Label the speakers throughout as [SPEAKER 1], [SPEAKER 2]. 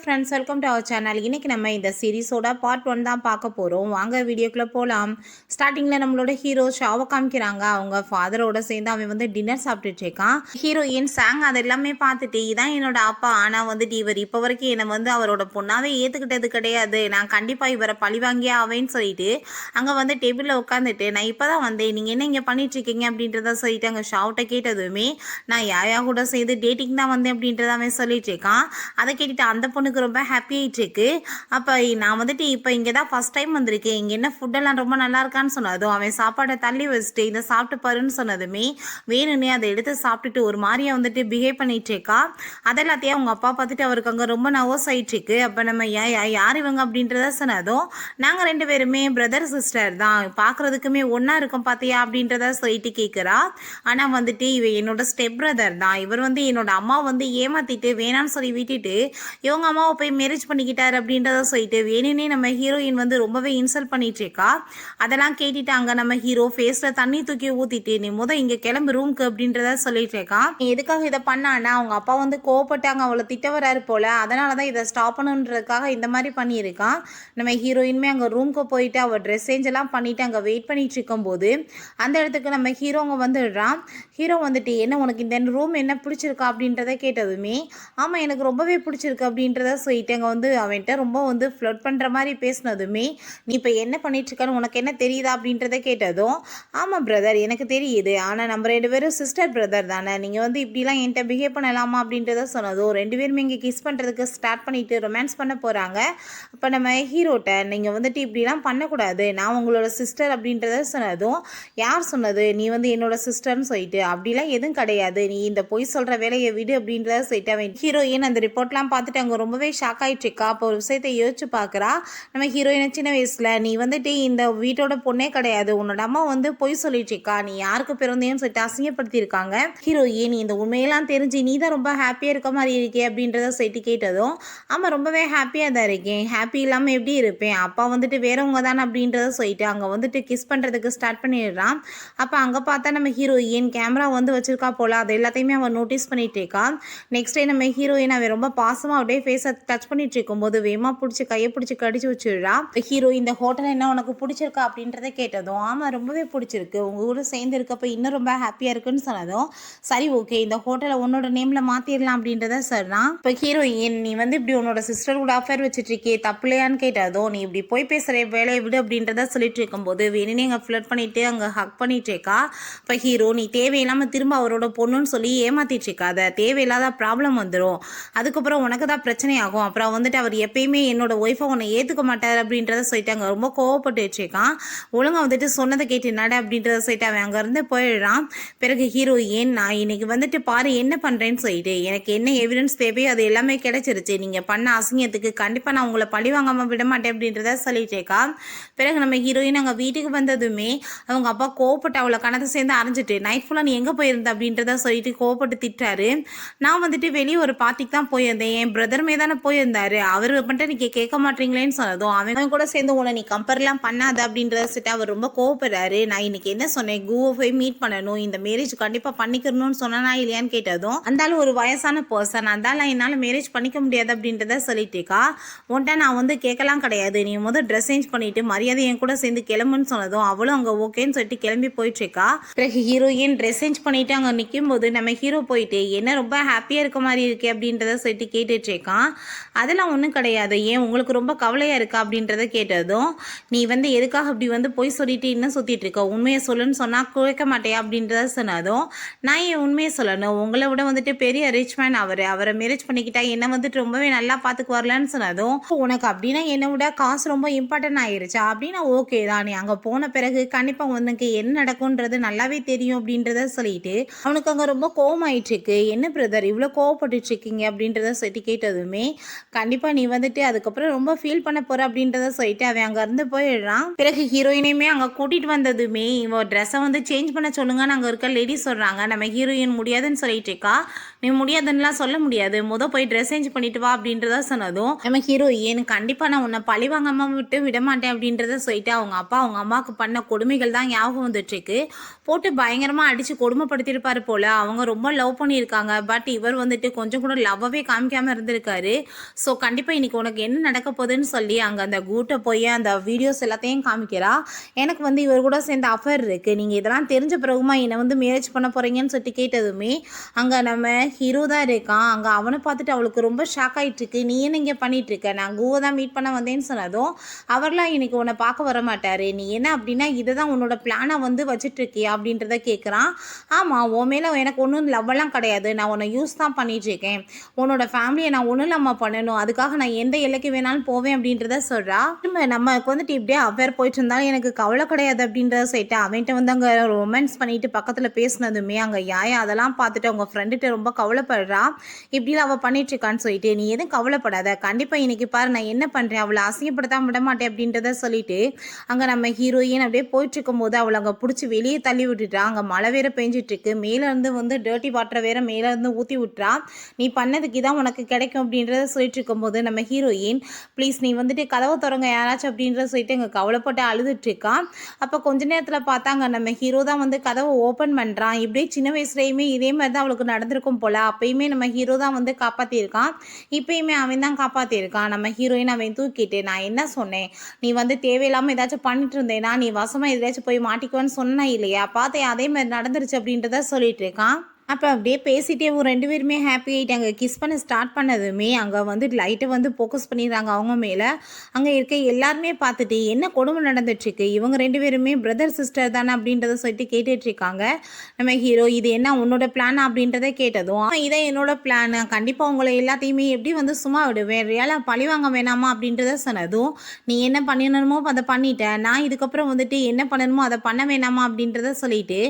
[SPEAKER 1] Friends, welcome to our channel. இன்றைக்கி நம்ம இந்த சீரிஸோட பார்ட் 1 தான் பார்க்க போகிறோம். வாங்க வீடியோக்குள்ளே போகலாம். ஸ்டார்டிங்கில் நம்மளோட ஹீரோ ஷாவை காமிக்கிறாங்க. அவங்க ஃபாதரோட சேர்ந்து அவன் வந்து டின்னர் சாப்பிட்டுட்டு இருக்கான். ஹீரோயின் சாங் அது எல்லாமே பார்த்துட்டு இதான் என்னோட அப்பா, ஆனால் வந்துட்டு இவர் இப்போ வரைக்கும் என்னை வந்து அவரோட பொண்ணாவே ஏற்றுக்கிட்டது கிடையாது, நான் கண்டிப்பாக இவரை பழி வாங்கியே ஆவேன்னு சொல்லிட்டு அங்கே வந்து டேபிளில் உட்காந்துட்டு நான் இப்போ தான் வந்தேன், நீங்கள் என்ன இங்கே பண்ணிட்டுருக்கீங்க அப்படின்றத சொல்லிட்டு அங்கே ஷாவ்கிட்ட கேட்டதுமே நான் யாயா கூட சேர்ந்து டேட்டிங் தான் வந்தேன் அப்படின்றத அவன் சொல்லிட்டு இருக்கான். அதை கேட்டுட்டு அந்த பொண்ணுக்கு ரொம்ப ஹாப்பி ஆகிட்டு இருக்கு. அப்போ நான் வந்துட்டு இப்போ இங்கே தான் ஃபஸ்ட் டைம் வந்திருக்கேன், இங்கே என்ன ஃபுட்டெல்லாம் ரொம்ப நல்லா இருக்கான்னு சொன்னதும் அவன் சாப்பாடை தள்ளி வச்சுட்டு இதை சாப்பிட்டு பாருன்னு சொன்னதுமே வேணும்னே அதை எடுத்து சாப்பிட்டுட்டு ஒரு மாதிரியா வந்துட்டு பிஹேவ் பண்ணிட்டு இருக்கா. அதெல்லாத்தையும் அவங்க அப்பா பார்த்துட்டு அவருக்கு அங்கே ரொம்ப நர்வஸ் ஆகிட்டு இருக்கு. அப்போ நம்ம யார் இவங்க அப்படின்றத சொன்னதும் நாங்கள் 2 பேருமே பிரதர் சிஸ்டர் தான், பார்க்குறதுக்குமே ஒன்றா இருக்கோம் பார்த்தியா அப்படின்றத சொல்லிட்டு கேட்குறா. ஆனால் வந்துட்டு இவன் என்னோட ஸ்டெப் பிரதர் தான், இவர் வந்து என்னோட அம்மா வந்து ஏமாற்றிட்டு வேணான்னு சொல்லி விட்டுட்டு இவங்க அம்மாவை போய் மேரேஜ் பண்ணிக்கிட்டார் அப்படின்றத சொல்லிட்டு வேணுன்னே நம்ம ஹீரோயின் வந்து ரொம்பவே இன்சல்ட் பண்ணிட்டு இருக்கா. அதெல்லாம் கேட்டுட்டு அங்கே நம்ம ஹீரோ ஃபேஸில் தண்ணி தூக்கி ஊற்றிட்டு நீ இங்கே கிளம்பு ரூம்க்கு அப்படின்றத சொல்லிட்டு இருக்கான். நீ எதுக்காக இதை பண்ணான்னா அவங்க அப்பா வந்து கோவப்பட்டாங்க, அவளை திட்ட வராரு போல, அதனால தான் இதை ஸ்டாப் பண்ணுன்றதுக்காக இந்த மாதிரி பண்ணியிருக்கான். நம்ம ஹீரோயின்மே அங்கே ரூம்க்கு போயிட்டு அவள் ட்ரெஸ் சேஞ்ச் எல்லாம் பண்ணிட்டு அங்கே வெயிட் பண்ணிட்டு இருக்கும்போது அந்த இடத்துக்கு நம்ம ஹீரோங்க வந்துடுறான். ஹீரோ வந்துட்டு என்ன உனக்கு இந்த ரூம் என்ன பிடிச்சிருக்கா அப்படின்றத கேட்டதுமே ஆமாம் எனக்கு ரொம்பவே பிடிச்சிருக்கு அப்படின்றத சொல்லிட்டு அங்கே வந்து அவன்கிட்ட ரொம்ப வந்து ஃப்ளட் பண்ணுற மாதிரி பேசினதுமே நீ இப்போ என்ன பண்ணிட்டுருக்கான்னு உனக்கு என்ன தெரியுதா அப்படின்றத கேட்டதும் ஆமாம் பிரதர் எனக்கு தெரியுது, ஆனால் நம்ம 2 பேரும் சிஸ்டர் பிரதர் தானே, நீங்கள் வந்து இப்படிலாம் என்கிட்ட பிஹேவ் பண்ணலாமா அப்படின்றத சொன்னதும் 2 பேருமே இங்கே கிஸ் பண்ணுறதுக்கு ஸ்டார்ட் பண்ணிவிட்டு ரொமான்ஸ் பண்ண போகிறாங்க. அப்போ நம்ம ஹீரோட்ட நீங்கள் வந்துட்டு இப்படிலாம் பண்ணக்கூடாது, நான் உங்களோட சிஸ்டர் அப்படின்றத சொன்னதும் யார் சொன்னது நீ வந்து என்னோட சிஸ்டர்னு சொல்லிட்டு அப்படிலாம் எதுவும் கிடையாது, நீ இந்த பொய் சொல்கிற வேலையை விடு அப்படின்றத சொல்லிட்டு அவன் ஹீரோயின் அந்த ரிப்போர்ட்லாம் பார்த்துட்டு அங்கே ரொம்பவே ஷாக் ஆகிட்டு இருக்கா. அப்போ ஒரு விஷயத்தை யோசிச்சு பார்க்குறா. நம்ம ஹீரோயினை சின்ன வயசில் நீ வந்துட்டு இந்த வீட்டோட பொண்ணே கிடையாது, உன்னோட அம்மா வந்து பொய் சொல்லிட்டு இருக்கா, நீ யாருக்கு பிறந்தேன்னு சொல்லிட்டு அசிங்கப்படுத்தியிருக்காங்க. ஹீரோயின் இந்த உண்மையெல்லாம் தெரிஞ்சு நீ தான் ரொம்ப ஹாப்பியாக இருக்க மாதிரி இருக்கே அப்படின்றத சொல்லிட்டு கேட்டதும் ஆமாம் ரொம்பவே ஹாப்பியாக தான் இருக்கேன், ஹாப்பி இல்லாமல் எப்படி இருப்பேன், அப்பா வந்துட்டு வேறவங்க தானே அப்படின்றத சொல்லிட்டு அங்கே வந்துட்டு கிஸ் பண்ணுறதுக்கு ஸ்டார்ட் பண்ணிடுறான். அப்போ அங்கே பார்த்தா நம்ம ஹீரோயின் கேமரா வந்து வச்சிருக்கா போல், அது எல்லாத்தையுமே அவன் நோட்டீஸ் பண்ணிட்டு இருக்கா. நெக்ஸ்ட் டே நம்ம ஹீரோயின் அவன் ரொம்ப பாசமாக அப்படியே ஃபேஸை டச் பண்ணிட்டு இருக்கும்போது வேமா பிடிச்சி கையை பிடிச்சி கடிச்சு வச்சுடுறா. ஹீரோ இந்த ஹோட்டல் என்ன உனக்கு பிடிச்சிருக்கா அப்படின்றத கேட்டதும் ஆமாம் ரொம்பவே பிடிச்சிருக்கு, உங்கள் கூட சேர்ந்து இருக்கப்போ இன்னும் ரொம்ப ஹாப்பியாக இருக்குன்னு சொன்னதும் சரி ஓகே இந்த ஹோட்டலை உன்னோட நேமில் மாற்றிடலாம் அப்படின்றத சொல்கிறான். இப்போ ஹீரோயின் நீ வந்து இப்படி உன்னோட சிஸ்டர் கூட அஃபேர் வச்சுட்டு இருக்கே தப்புலையான்னு கேட்டதும் நீ இப்படி போய் பேசுகிற வேலையை விடு அப்படின்றத சொல்லிட்டு இருக்கும்போது வேணுன்னு அங்கே ஃப்ளட் பண்ணிட்டு அங்கே ஹக் பண்ணிட்டு இருக்கா. இப்போ ஹீரோ நீ தேவையில்லாமல் திரும்ப அவரோட பொண்ணுன்னு சொல்லி ஏமாத்திட்டு இருக்காத, தேவையில்லாத ப்ராப்ளம் வந்துடும், அதுக்கப்புறம் உனக்கு தான் பிரச்சனை ஆகும், அப்புறம் வந்துட்டு அவர் எப்பயுமே என்னோட ஒய்ஃபை உன்னை ஏற்றுக்க மாட்டார் அப்படின்றத சொல்லிட்டாங்க. ரொம்ப கோவப்பட்டு வச்சுருக்கான். ஒழுங்காக வந்துட்டு சொன்னதை கேட்டு நட அப்படின்றத சொல்லிட்டு அவன் அங்கேருந்து போயிடுறான். பிறகு ஹீரோயின் நான் இன்னைக்கு வந்துட்டு பாரு என்ன பண்ணுறேன்னு சொல்லிட்டு எனக்கு என்ன எவிடன்ஸ் தேவையோ அது எல்லாமே கிடைச்சிருச்சு, நீங்கள் பண்ண அசிங்கத்துக்கு கண்டிப்பாக நான் உங்களை பழி வாங்காமல் விட மாட்டேன் அப்படின்றத சொல்லிட்டேக்கா. பிறகு நம்ம ஹீரோயின் அங்கே வீட்டுக்கு வந்ததுமே அவங்க அப்பா கோவப்பட்டு அவளை கணத்தை சேர்ந்து அரைஞ்சிட்டு நைட் ஃபுல்லாக நீ எங்கே போயிருந்த அப்படின்றத சொல்லிட்டு கோவப்பட்டு திட்டாரு. நான் வந்துட்டு வெளியே ஒரு பார்ட்டிக்கு தான் போயிருந்தேன், என் பிரதருமே தானே போயிருந்தாரு, அவர் மட்டும் நீ கேட்க மாட்டீங்களேன்னு சொன்னதும் அவன் கூட சேர்ந்து உன்னை நீ கம்பேர்லாம் பண்ணாத அப்படின்றத சொல்லிட்டு அவர் ரொம்ப கோவப்படுறாரு. நான் இன்னைக்கு என்ன சொன்னேன், கூவை போய் மீட் பண்ணணும், இந்த மேரேஜ் கண்டிப்பாக பண்ணிக்கணும்னு சொன்னா இல்லையான்னு கேட்டதும் அந்தாலும் ஒரு வயசான பர்சன், அந்தாலும் என்னால் மேரேஜ் பண்ணிக்க முடியாது அப்படின்றத சொல்லிட்டேக்கா. உன்ட்ட நான் வந்து கேட்கலாம் கிடையாது, நீ ட்ரெஸ் சேஞ்ச் பண்ணிட்டு மரியாதை என் கூட சேர்ந்து கிளம்புன்னு சொன்னதும் அவளும் அங்கே ஓகேன்னு சொல்லிட்டு கிளம்பி போயிட்டுருக்கா. பிறகு ஹீரோயின் ட்ரெஸ் சேஞ்ச் பண்ணிட்டு அங்கே நிற்கும் போது நம்ம ஹீரோ போயிட்டு என்ன ரொம்ப ஹாப்பியாக இருக்க மாதிரி இருக்கே அப்படின்றத சொல்லிட்டு கேட்டுட்டு இருக்கான். அதெல்லாம் ஒன்றும் கிடையாது, ஏன் உங்களுக்கு ரொம்ப கவலையாக இருக்கா அப்படின்றத கேட்டதும் நீ வந்து எதுக்காக அப்படி வந்து போய் சொல்லிட்டு இன்னும் சுற்றிட்டு இருக்க, உண்மையை சொல்லுன்னு சொன்னால் குறைக்க மாட்டேயா அப்படின்றத சொன்னதும் நான் ஏன் உண்மையை சொல்லணும், உங்களை விட வந்துட்டு பெரிய ரிச் மேன் அவரை மேரேஜ் பண்ணிக்கிட்டா என்னை வந்துட்டு ரொம்பவே நல்லா பார்த்துக்குவார்லன்னு சொன்னதும் உனக்கு அப்படின்னா என்னை விட காசு ரொம்ப இம்பார்ட்டன்ட் ஆயிருச்சா அப்படின்னா ஓகே தான், நீ அங்கே போன பிறகு கண்டிப்பாக உனக்கு என்ன நடக்கும்ன்றது நல்லாவே தெரியும் அப்படின்றத சொல்லிட்டு அவனுக்கு அங்கே ரொம்ப கோவமாயிட்டு இருக்கு. என்ன பிரதர் இவ்வளோ கோவப்பட்டு இருக்கீங்க அப்படின்றத சொல்லிட்டு கேட்டதுமே கண்டிப்பாக நீ வந்துட்டு அதுக்கப்புறம் ரொம்ப ஃபீல் பண்ண போகிற அப்படின்றத சொல்லிட்டு அவன் அங்கேருந்து போயிடுறான். பிறகு ஹீரோயினையுமே அங்கே கூட்டிகிட்டு வந்ததுமே இவன் ட்ரெஸ்ஸை வந்து சேஞ்ச் பண்ண சொல்லுங்கன்னு அங்கே இருக்க லேடிஸ் சொல்கிறாங்க. நம்ம ஹீரோயின் முடியாதுன்னு சொல்லிட்டு இருக்கா. நீ முடியாதுன்னுலாம் சொல்ல முடியாது, போய் ட்ரெஸ் சேஞ்ச் பண்ணிட்டு வா அப்படின்றத சொன்னதும் நம்ம ஹீரோயின் கண்டிப்பாக நான் உன்னை பழி வாங்காமல் விட மாட்டேன் அப்படின்றத சொல்லிட்டு அவங்க அப்பா அவங்க அம்மாவுக்கு பண்ண கொடுமைகள் தான் ஞாபகம் வந்துட்டுருக்கு. போட்டு பயங்கரமாக அடித்து கொடுமைப்படுத்தியிருப்பாரு போல். அவங்க ரொம்ப லவ் பண்ணியிருக்காங்க, பட் இவர் வந்துட்டு கொஞ்சம் கூட லவ்வே காமிக்காமல் இருந்திருக்காரு. இருக்காரு. ஸோ கண்டிப்பாக இன்றைக்கி உனக்கு என்ன நடக்க போகுதுன்னு சொல்லி அங்கே அந்த கூட்ட போய் அந்த வீடியோஸ் எல்லாத்தையும் காமிக்கிறா. எனக்கு வந்து இவர் கூட சேர்ந்த அஃபேர் இருக்குது, நீங்கள் இதெல்லாம் தெரிஞ்ச பிறகுமா என்னை வந்து மேரேஜ் பண்ண போகிறீங்கன்னு சொல்லிட்டு கேட்டதுமே அங்கே நம்ம ஹீரோ தான் இருக்கான். அங்கே அவனை பார்த்துட்டு அவளுக்கு ரொம்ப ஷாக் ஆகிட்டுருக்கு. நீ என்ன இங்கே பண்ணிகிட்ருக்க, நான் கூவை தான் மீட் பண்ண வந்தேன்னு சொன்னதும் அவர்லாம் இன்னைக்கு உன்னை பார்க்க வர மாட்டார், நீ என்ன அப்படின்னா இதை தான் உன்னோட பிளானை வந்து வச்சுட்ருக்கியா அப்படின்றத கேட்குறான். ஆமாம், உன் மேலே எனக்கு ஒன்றும் லவ்வெல்லாம் கிடையாது, நான் உன்னை யூஸ் தான் பண்ணிகிட்ருக்கேன், உன்னோட ஃபேமிலியை நான் ஒன்றும் இல்லாமல் பண்ணணும், அதுக்காக நான் எந்த எல்லைக்கு வேணாலும் போவேன் அப்படின்றத சொல்கிறா. நமக்கு வந்துட்டு இப்படியே அஃபேர் போயிட்டு இருந்தாலும் எனக்கு கவலை கிடையாது அப்படின்றத சொல்லிட்டு அவன்கிட்ட வந்து அங்கே ரொமான்ஸ் பண்ணிட்டு பக்கத்தில் பேசினதுமே அங்கே யாயா அதெல்லாம் பார்த்துட்டு அவங்க ஃப்ரெண்டுகிட்ட ரொம்ப கவலைப்படுறா. இப்படிலாம் அவள் பண்ணிட்டுருக்கான்னு சொல்லிட்டு நீ எதுவும் கவலைப்படாத, கண்டிப்பாக இன்னைக்கு பாரு நான் என்ன பண்ணுறேன், அவளை அசிங்கப்படுத்தாம விட மாட்டேன் அப்படின்றத சொல்லிட்டு அங்கே நம்ம ஹீரோயின் அப்படியே போயிட்டு இருக்கும் போது அவளை அங்கே பிடிச்சி வெளியே தள்ளி விட்டுட்டா. அங்கே மழை வேற பெஞ்சிட்டு இருக்கு, மேலேருந்து வந்து டர்ட்டி வாட்டர் வேற மேலேருந்து ஊற்றி விட்டுறா. நீ பண்ணதுக்கு இதான் உனக்கு கிடைக்கும் அப்படின்றத சொல்லிட்டு இருக்கும்போது நம்ம ஹீரோயின் ப்ளீஸ் நீ வந்துட்டு கதவை திறங்க யாராச்சும் அப்படின்றத சொல்லிட்டு அங்கே கவலைப்பட்டு அழுதுட்டு இருக்கான். அப்போ கொஞ்ச நேரத்தில் பார்த்தாங்க நம்ம ஹீரோ தான் வந்து கதவை ஓப்பன் பண்ணுறான். இப்படியே சின்ன வயசுலேயுமே இதே மாதிரி தான் அவளுக்கு நடந்திருக்கும் போல். அப்பயுமே நம்ம ஹீரோ தான் வந்து காப்பாற்றியிருக்கான், இப்பயுமே அவன் தான் காப்பாற்றியிருக்கான். நம்ம ஹீரோயின் அவன் தூக்கிட்டு நான் என்ன சொன்னேன், நீ வந்து தேவையில்லாமல் ஏதாச்சும் பண்ணிட்டு இருந்தேனா, நீ வசமாக எதாச்சும் போய் மாட்டிக்குவேன்னு சொன்னா இல்லையா, பார்த்தேன் அதே மாதிரி நடந்துருச்சு அப்படின்றத சொல்லிட்டு இருக்கான். அப்போ அப்படியே பேசிகிட்டே ரெண்டு பேருமே ஹாப்பி ஆகிட்டாங்க. கிஸ் பண்ண ஸ்டார்ட் பண்ணதுமே அங்கே வந்து லைட்டை வந்து ஃபோக்கஸ் பண்ணிடுறாங்க அவங்க மேலே. அங்கே இருக்க எல்லாருமே பார்த்துட்டு என்ன கொடுமை நடந்துட்டுருக்கு, இவங்க ரெண்டு பேருமே பிரதர் சிஸ்டர் தானே அப்படின்றத சொல்லிட்டு கேட்டுட்ருக்காங்க. நம்ம ஹீரோ இது என்ன உன்னோட பிளான் அப்படின்றத கேட்டதும் இதை என்னோட பிளான், கண்டிப்பாக உங்களை எல்லாத்தையுமே எப்படி வந்து சும்மா விடுவேன், ரியலாக பழி வாங்க வேணாமா அப்படின்றத சொன்னதும் நீ என்ன பண்ணணுமோ அதை பண்ணிட்டேன், நான் இதுக்கப்புறம் வந்துட்டு என்ன பண்ணணுமோ அதை பண்ண வேணாமா அப்படின்றத சொல்லிட்டு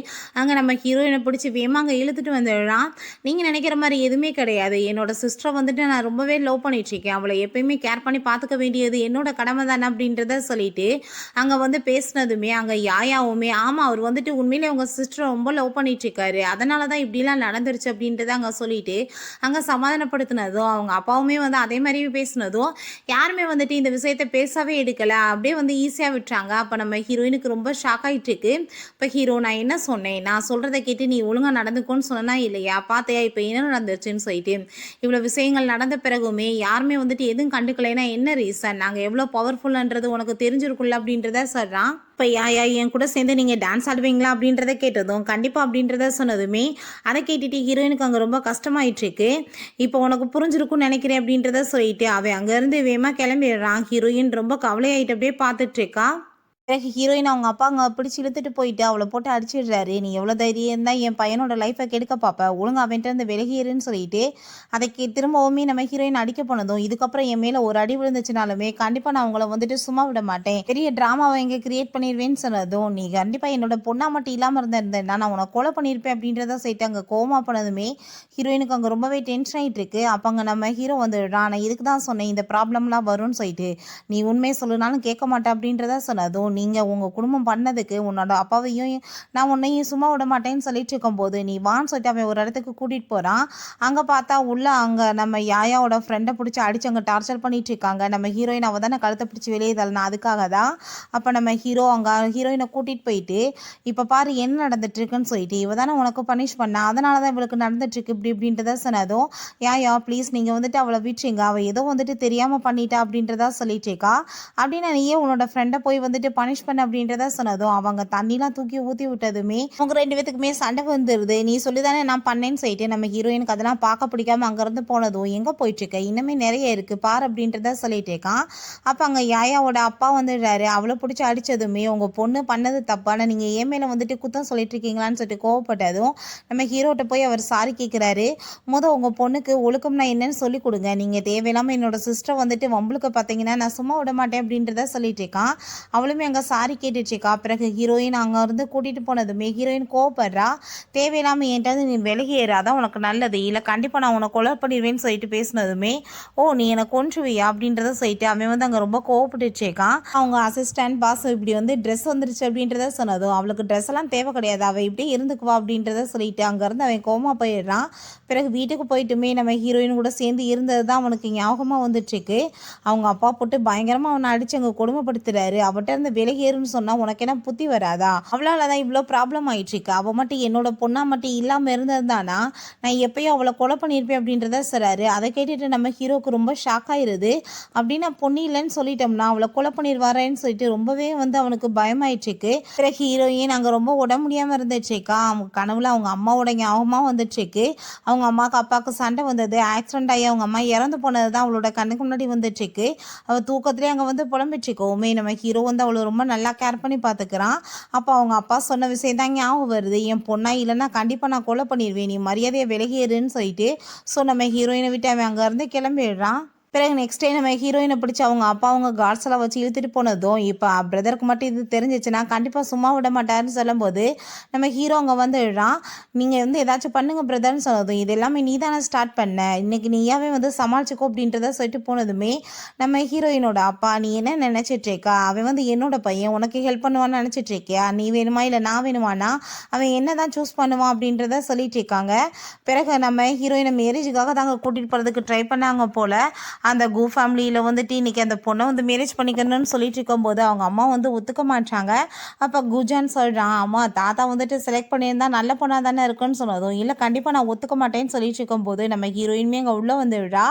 [SPEAKER 1] அங்கே நம்ம ஹீரோயினை பிடிச்சி வேமாங்க இழுத்துட்டு வந்துடுறான். நீங்கள் நினைக்கிற மாதிரி எதுவுமே கிடையாது, என்னோட சிஸ்டரை வந்துட்டு நான் ரொம்பவே லவ் பண்ணிட்டுருக்கேன், அவளை எப்பயுமே கேர் பண்ணி பார்த்துக்க வேண்டியது என்னோட கடமை தானே அப்படின்றத சொல்லிட்டு அங்கே வந்து பேசினதுமே அங்கே யாயாவுமே ஆமாம் அவர் வந்துட்டு உண்மையிலே உங்கள் சிஸ்டரை ரொம்ப லவ் பண்ணிட்டுருக்காரு, அதனால தான் இப்படிலாம் நடந்துருச்சு அப்படின்றத அங்கே சொல்லிட்டு அங்கே சமாதானப்படுத்தினதும் அவங்க அப்பாவுமே வந்து அதே மாதிரி பேசினதும் யாருமே வந்துட்டு இந்த விஷயத்தை பேசவே எடுக்கலை, அப்படியே வந்து ஈஸியாக விட்டுறாங்க. அப்போ நம்ம ஹீரோயினுக்கு ரொம்ப ஷாக் ஆகிட்டுருக்கு. இப்போ ஹீரோ நான் என்ன சொன்னேன், நான் சொல்கிறத கேட்டு நீ ஒழுங்காக நடந்துக்கோன்னு சொன்னா இல்லையா, பார்த்தையா இப்போ என்ன நடந்துச்சுன்னு சொல்லிட்டு இவ்வளோ விஷயங்கள் நடந்த பிறகுமே யாருமே வந்துட்டு எதுவும் கண்டுக்கலைன்னா என்ன ரீசன், நாங்கள் எவ்வளோ பவர்ஃபுல்ன்றது உனக்கு தெரிஞ்சிருக்குல்ல அப்படின்றத சொல்கிறான். இப்போ யாயா என் கூட சேர்ந்து நீங்கள் டான்ஸ் ஆடுவீங்களா அப்படின்றத கேட்டதும் கண்டிப்பாக அப்படின்றத சொன்னதுமே அதை கேட்டுட்டு ஹீரோயினுக்கு அங்கே ரொம்ப கஷ்டமாயிட்டுருக்கு. இப்போ உனக்கு புரிஞ்சிருக்கும்னு நினைக்கிறேன் அப்படின்றத சொல்லிட்டு அவன் அங்கேருந்து வேகமாக கிளம்பிடுறான். ஹீரோயின் ரொம்ப கவலையாயிட்டு அப்படியே பார்த்துட்ருக்கா. பிறகு ஹீரோயின் அவங்க அப்பா அங்கே பிடிச்சி இழுத்துட்டு போயிட்டு அவளை போட்டு அடிச்சிடுறாரு. நீ எவ்வளோ தைரியம் இருந்தால் என் பையனோட லைஃப்பை கெடுக்க பார்ப்ப, ஒழுங்கு அவன்கிட்ட இருந்து விலகிடுன்னு சொல்லிட்டு அதுக்கு திரும்பவுமே நம்ம ஹீரோயின் அடிக்க போனதும் இதுக்கப்புறம் என் மேலே ஒரு அடி விழுந்துச்சுனாலுமே கண்டிப்பாக நான் உங்களை வந்துட்டு சும்மா விட மாட்டேன், பெரிய ட்ராமாவை இங்கே கிரியேட் பண்ணிடுவேன்னு சொன்னதும் நீ கண்டிப்பாக என்னோட பொண்ணா மட்டும் இல்லாமல் இருந்திருந்தேன்னா நான் உன்னை கொலை பண்ணியிருப்பேன் அப்படின்றத சொல்லிட்டு அங்கே கோமா போனதுமே ஹீரோயினுக்கு அங்கே ரொம்பவே டென்ஷன் ஆகிட்டு இருக்கு. அப்போ அங்கே நம்ம ஹீரோ வந்துடுறான். நான் இதுக்கு தான் சொன்னேன் இந்த ப்ராப்ளம்லாம் வரும்னு சொல்லிட்டு, நீ உண்மையை சொல்லுனாலும் கேட்க மாட்டேன் அப்படின்றத சொன்னதும் நீங்கள் உங்கள் குடும்பம் பண்ணதுக்கு உன்னோட அப்பாவையும் நான் உன்னையும் சும்மா விட மாட்டேன்னு சொல்லிட்டு இருக்கும்போது நீ வான்னு சொல்லிட்டு அவன் ஒரு இடத்துக்கு கூட்டிகிட்டு போகிறான். அங்கே பார்த்தா உள்ள அங்கே நம்ம யாயாவோட ஃப்ரெண்டை பிடிச்சி அடிச்சு அங்கே டார்ச்சர் பண்ணிட்டு இருக்காங்க. நம்ம ஹீரோயின் அவள் தானே கழுத்தை பிடிச்சி வெளியே தள்ளனா, அதுக்காக தான். அப்போ நம்ம ஹீரோ அங்கே ஹீரோயினை கூட்டிகிட்டு போயிட்டு இப்போ பாரு என்ன நடந்துட்டுருக்குன்னு சொல்லிட்டு இவ தானே உனக்கு பனிஷ் பண்ண, அதனால தான் இவளுக்கு நடந்துட்டுருக்கு இப்படி இப்படின்றத சொன்னதும் யாயா ப்ளீஸ் நீங்கள் வந்துட்டு அவளை விட்டுறீங்க, அவள் ஏதோ வந்துட்டு தெரியாமல் பண்ணிட்டா அப்படின்றதா சொல்லிட்டு இருக்கா, அப்படின்னா நீயே உன்னோட ஃப்ரெண்டை போய் வந்துட்டு பனிஷ் பண்ண அப்படின்றத சொன்னதும் அவங்க தண்ணிலாம் தூக்கி ஊற்றி விட்டதுமே அவங்க ரெண்டு பேத்துக்குமே சண்டை வந்துடுது. நீ சொல்லிதானே நான் பண்ணேன்னு சொல்லிட்டு நம்ம ஹீரோயினுக்கு அதெல்லாம் பார்க்க பிடிக்காம அங்கேருந்து போனதும் எங்கே போயிட்டுருக்க, இன்னுமே நிறைய இருக்குது பார் அப்படின்றத சொல்லிட்டு இருக்கான். அப்போ அங்கே யாயாவோட அப்பா வந்துடுறாரு. அவளை பிடிச்சி அடித்ததுமே உங்கள் பொண்ணு பண்ணது தப்பான நீங்கள் ஏன் மேலே வந்துட்டு குத்தம் சொல்லிட்டு இருக்கீங்களான்னு சொல்லிட்டு கோவப்பட்டதும் நம்ம ஹீரோட்ட போய் அவர் சாரி கேட்குறாரு. உங்கள் பொண்ணுக்கு ஒழுக்கம்னா என்னன்னு சொல்லி கொடுங்க, நீங்கள் தேவையில்லாமல் என்னோட சிஸ்டர் வந்துட்டு வம்பளுக்கு பார்த்தீங்கன்னா நான் சும்மா விட மாட்டேன் அப்படின்றத சொல்லிட்டு இருக்கான். அவளுமே அங்கே சாரி கேட்டுச்சுக்கா. பிறகு ஹீரோயின் அங்கே இருந்து கூட்டிகிட்டு போனதுமே ஹீரோயின் கோவப்படுறா. தேவையில்லாமல் என்கிட்ட நீ விலகி ஏறாதான் உனக்கு நல்லது, இல்லை கண்டிப்பாக நான் உனக்கு கொலை பண்ணிடுவேன்னு சொல்லிட்டு பேசினதுமே நீ என்னை கொன்றுவியா அப்படின்றத சொல்லிட்டு அவன் வந்து அங்கே ரொம்ப கோவப்பட்டுச்சேக்கான். அவங்க அசிஸ்டன்ட் பாஸ் இப்படி வந்து ட்ரெஸ் வந்துருச்சு அப்படின்றத சொன்னதும் அவளுக்கு ட்ரெஸ் எல்லாம் தேவை கிடையாது, அவள் இப்படி இருந்துக்குவா அப்படின்றத சொல்லிட்டு அங்கேருந்து அவன் கோமா போயிடுறான். பிறகு வீட்டுக்கு போயிட்டுமே நம்ம ஹீரோயின் கூட சேர்ந்து இருந்தது தான் அவனுக்கு ஞாபகமாக வந்துட்டுருக்கு. அவங்க அப்பா போட்டு பயங்கரமாக அவனை அடித்து அங்கே கொடுமைப்படுத்துறாரு. அவட்ட இருந்து விலகேறுன்னு சொன்னால் உனக்கு என்ன புத்தி வராதா? அவளால் தான் இவ்வளோ ப்ராப்ளம் ஆயிடுச்சுக்கு. அவள் மட்டும் என்னோட பொண்ணா மட்டும் இல்லாமல் இருந்திருந்தானா நான் எப்பயும் அவளை கொலை பண்ணியிருப்பேன் அப்படின்றத சொல்கிறாரு. அதை கேட்டுட்டு நம்ம ஹீரோவுக்கு ரொம்ப ஷாக் ஆயிடுது. அப்படின்னு நான் பொண்ணு இல்லைன்னு சொல்லிட்டோம்னா அவளை கொலை பண்ணிடுவாரேன்னு சொல்லிட்டு ரொம்பவே அவனுக்கு பயமாயிடுச்சுக்கு. பிறகு ஹீரோயின் அங்கே ரொம்ப உடம்பு முடியாமல் இருந்துச்சுக்கா. அவங்க கனவுல அவங்க அம்மாவோட ஞாபகமாக வந்துச்சுக்கு. அவங்க அம்மாவுக்கு அப்பாவுக்கு சண்டை வந்தது, ஆக்சிடென்ட் ஆகி அவங்க அம்மா இறந்து போனது தான் அவளோட கண்ணுக்கு முன்னாடி வந்துச்சுக்கு. அவள் தூக்கத்துலேயே அங்கே புலம்பிச்சுக்கோ. நம்ம ஹீரோ அவளை ரொம்ப நல்லா கேர் பண்ணி பார்த்துக்கிறான். அப்போ அவங்க அப்பா சொன்ன விஷயம் தான் ஞாபகம் வருது. என் பொண்ணா இல்லைன்னா கண்டிப்பாக நான் கொலை பண்ணிடுவேன், நீ மரியாதையை விலகிடுன்னு சொல்லிட்டு நம்ம ஹீரோயினை விட்டு அவன் அங்கேருந்து கிளம்பிடுறான். பிறகு நெக்ஸ்ட் டே நம்ம ஹீரோயினை பிடிச்சி அவங்க அப்பா அவங்க கார்ட்ஸ் எல்லாம் வச்சு இழுத்துட்டு போனதும் இப்போ பிரதருக்கு மட்டும் இது தெரிஞ்சிச்சுன்னா கண்டிப்பாக சும்மா விட மாட்டாருன்னு சொல்லும்போது நம்ம ஹீரோ அங்கே வந்துடுறான். நீங்கள் ஏதாச்சும் பண்ணுங்க பிரதர்னு சொன்னதும் இது எல்லாமே நீ தானே ஸ்டார்ட் பண்ண, இன்னைக்கு நீயாவே சமாளிச்சுக்கோ அப்படின்றத சொல்லிட்டு போனதுமே நம்ம ஹீரோயினோட அப்பா நீ என்ன நினச்சிட்ருக்கா, அவன் என்னோட பையன், உனக்கு ஹெல்ப் பண்ணுவான்னு நினச்சிட்ருக்கியா, நீ வேணுமா இல்லை நான் வேணுமானா அவன் என்ன தான் சூஸ் பண்ணுவான் அப்படின்றத சொல்லிட்டு இருக்காங்க. பிறகு நம்ம ஹீரோயினை மேரேஜுக்காக தாங்க கூட்டிகிட்டு போகிறதுக்கு ட்ரை பண்ணாங்க போல். அந்த கு ஃபேமிலியில் இன்றைக்கி அந்த பொண்ணை மேரேஜ் பண்ணிக்கணும்னு சொல்லிட்டு இருக்கும்போது அவங்க அம்மா ஒத்துக்க மாட்டாங்க. அப்போ குஜான்னு சொல்கிறான், அம்மா தாத்தா செலக்ட் பண்ணியிருந்தா நல்ல பொண்ணாக தானே இருக்குன்னு சொன்னதும் இல்லை கண்டிப்பாக நான் ஒத்துக்க மாட்டேன்னு சொல்லிட்டு இருக்கும்போது நம்ம ஹீரோயின்மே அங்கே உள்ளே வந்துடுறா.